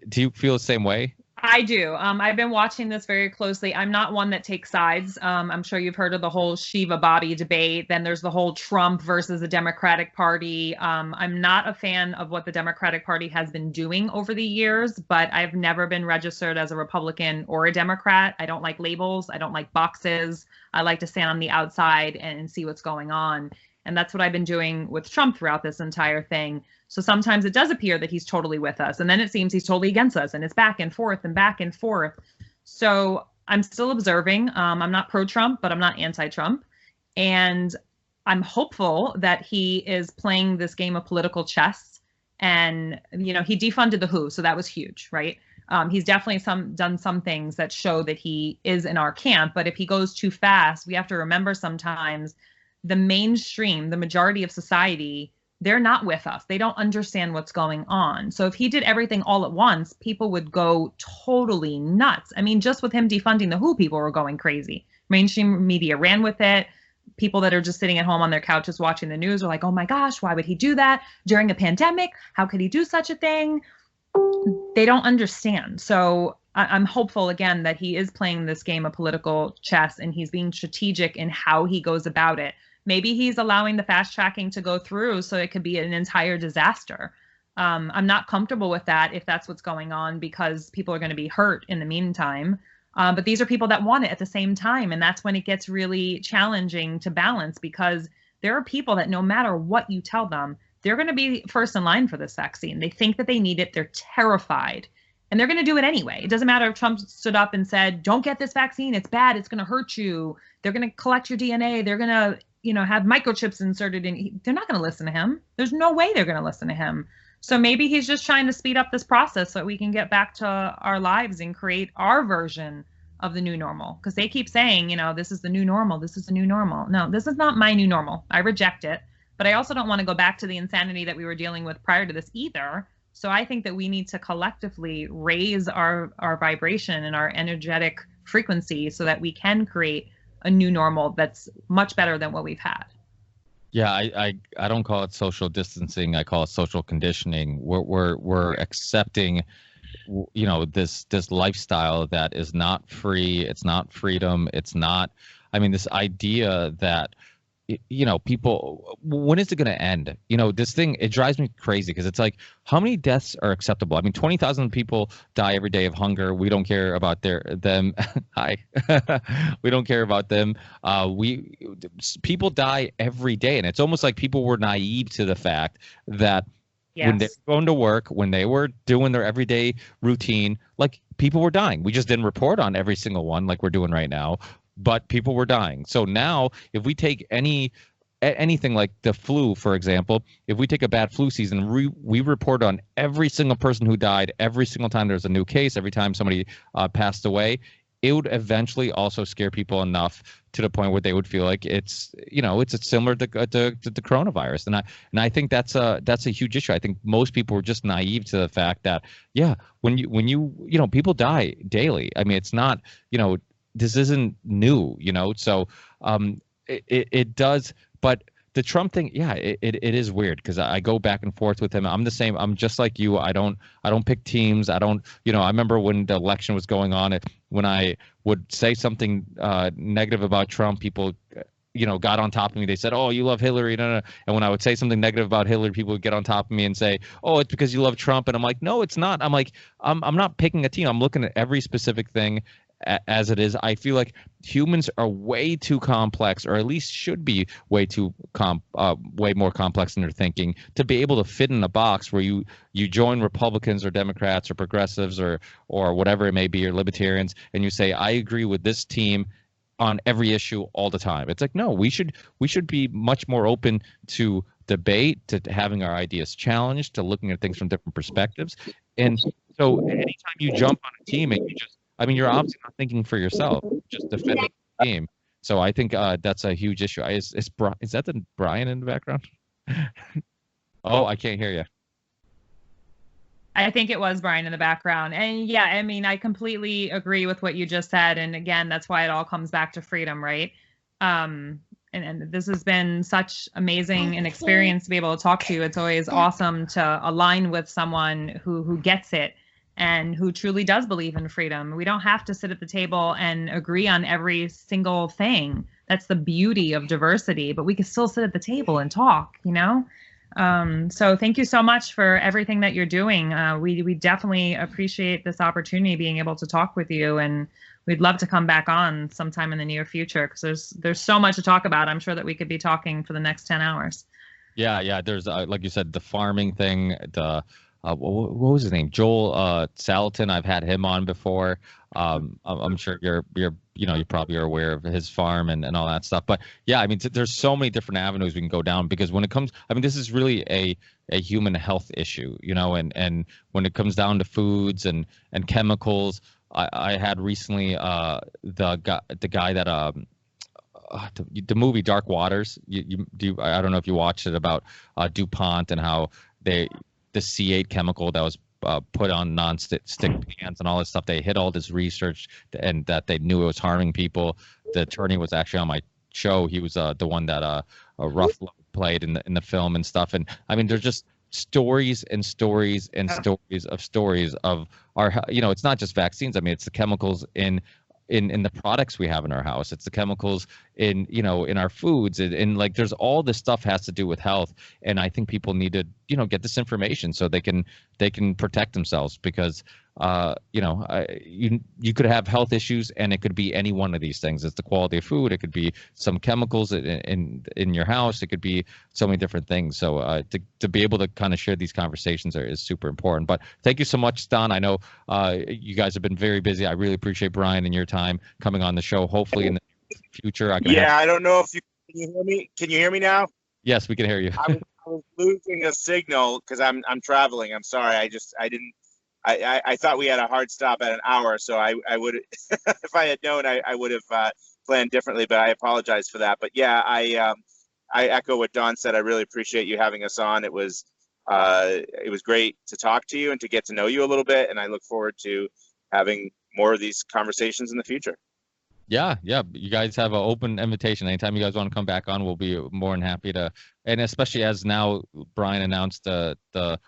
Do you feel the same way? I do. I've been watching this very closely. I'm not one that takes sides. I'm sure you've heard of the whole Shiva Bobby debate. Then there's the whole Trump versus the Democratic Party. I'm not a fan of what the Democratic Party has been doing over the years, but I've never been registered as a Republican or a Democrat. I don't like labels. I don't like boxes. I like to stand on the outside and see what's going on. And that's what I've been doing with Trump throughout this entire thing. So sometimes it does appear that he's totally with us, and then it seems he's totally against us, and it's back and forth and back and forth. So I'm still observing. I'm not pro-Trump, but I'm not anti-Trump. And I'm hopeful that he is playing this game of political chess. And, he defunded the WHO, so that was huge, right? He's definitely done some things that show that he is in our camp. But if he goes too fast, we have to remember sometimes the mainstream, the majority of society, they're not with us. They don't understand what's going on. So if he did everything all at once, people would go totally nuts. I mean, just with him defunding the WHO, people were going crazy. Mainstream media ran with it. People that are just sitting at home on their couches watching the news are like, oh my gosh, why would he do that during a pandemic? How could he do such a thing? They don't understand. So I'm hopeful, again, that he is playing this game of political chess and he's being strategic in how he goes about it. Maybe he's allowing the fast tracking to go through so it could be an entire disaster. I'm not comfortable with that if that's what's going on, because people are going to be hurt in the meantime. But these are people that want it at the same time. And that's when it gets really challenging to balance, because there are people that no matter what you tell them, they're going to be first in line for this vaccine. They think that they need it. They're terrified. And they're going to do it anyway. It doesn't matter if Trump stood up and said, don't get this vaccine. It's bad. It's going to hurt you. They're going to collect your DNA. They're going to have microchips inserted in. They're not going to listen to him. There's no way they're going to listen to him. So maybe he's just trying to speed up this process so that we can get back to our lives and create our version of the new normal. Because they keep saying, this is the new normal. This is the new normal. No, this is not my new normal. I reject it. But I also don't want to go back to the insanity that we were dealing with prior to this either. So I think that we need to collectively raise our vibration and our energetic frequency so that we can create a new normal that's much better than what we've had. Yeah, I don't call it social distancing. I call it social conditioning. We're accepting, this lifestyle that is not free. It's not freedom. It's not. I mean, this idea that people, when is it going to end? This thing, it drives me crazy because it's like, how many deaths are acceptable? I mean, 20,000 people die every day of hunger. We don't care about them. Hi. We don't care about them. People die every day. And it's almost like people were naive to the fact that when they were going to work, when they were doing their everyday routine, like people were dying. We just didn't report on every single one like we're doing right now. But people were dying. So now if we take anything like the flu, for example, if we take a bad flu season, we report on every single person who died, every single time there's a new case, every time somebody passed away, it would eventually also scare people enough to the point where they would feel like it's similar to the coronavirus. And I think that's a huge issue. I think most people were just naive to the fact that, when you people die daily. I mean, it's not, this isn't new, so it does. But the Trump thing, it is weird because I go back and forth with him. I'm the same. I'm just like you. I don't pick teams. I don't, I remember when the election was going on, when I would say something negative about Trump, people got on top of me. They said, oh, you love Hillary. No. And when I would say something negative about Hillary, people would get on top of me and say, oh, it's because you love Trump. And I'm like, no, it's not. I'm like, I'm not picking a team. I'm looking at every specific thing. as it is. I feel like humans are way too complex, or at least should be way more complex in their thinking to be able to fit in a box where you join Republicans or Democrats or progressives or whatever it may be, or libertarians, and you say, I agree with this team on every issue all the time. It's like, no, we should be much more open to debate, to having our ideas challenged, to looking at things from different perspectives. And so anytime you jump on a team and you're obviously not thinking for yourself, just defending the team. So I think that's a huge issue. Is that the Brian in the background? Oh, I can't hear you. I think it was Brian in the background. And yeah, I mean, I completely agree with what you just said. And again, that's why it all comes back to freedom, right? And this has been such amazing an experience to be able to talk to you. It's always awesome to align with someone who gets it and who truly does believe in freedom. We don't have to sit at the table and agree on every single thing. That's the beauty of diversity, but we can still sit at the table and talk, you know? So thank you so much for everything that you're doing. We definitely appreciate this opportunity, being able to talk with you, and we'd love to come back on sometime in the near future, because there's so much to talk about. I'm sure that we could be talking for the next 10 hours. Yeah. There's like you said, the farming thing, what was his name? Joel Salatin. I've had him on before. I'm sure you're you probably are aware of his farm and all that stuff. But yeah, I mean, there's so many different avenues we can go down, because when it comes, I mean, this is really a human health issue, and when it comes down to foods and chemicals, I had recently the guy that the movie Dark Waters. I don't know if you watched it, about DuPont and how the C8 chemical that was put on non-stick pans and all this stuff. They hit all this research, and that they knew it was harming people. The attorney was actually on my show. He was the one that Ruffalo played in the film and stuff. And I mean, there's just stories and stories and stories of our, it's not just vaccines. I mean, it's the chemicals in the products we have in our house. It's the chemicals in our foods, and like, there's all this stuff has to do with health. And I think people need to, get this information so they can protect themselves, because you could have health issues, and it could be any one of these things. It's the quality of food. It could be some chemicals in your house. It could be so many different things. So to be able to kind of share these conversations is super important. But thank you so much, Don. I know you guys have been very busy. I really appreciate Brian and your time coming on the show. Hopefully in the future, I don't know if can you hear me? Can you hear me now? Yes, we can hear you. I was losing a signal because I'm traveling. I'm sorry. I thought we had a hard stop at an hour, so I would, if I had known, I would have planned differently, but I apologize for that. But yeah, I echo what Don said. I really appreciate you having us on. It was great to talk to you and to get to know you a little bit, and I look forward to having more of these conversations in the future. Yeah. You guys have an open invitation. Anytime you guys want to come back on, we'll be more than happy to. And especially as now Brian announced the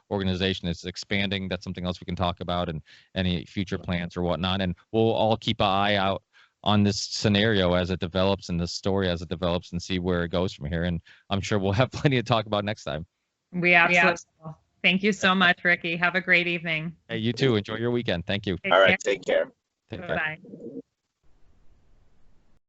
organization is expanding, that's something else we can talk about, and any future plans or whatnot. And we'll all keep an eye out on this scenario as it develops, and this story as it develops, and see where it goes from here. And I'm sure we'll have plenty to talk about next time. We absolutely will. Thank you so much, Ricky. Have a great evening. Hey, you too. Enjoy your weekend. Thank you. All right. Take care. Bye.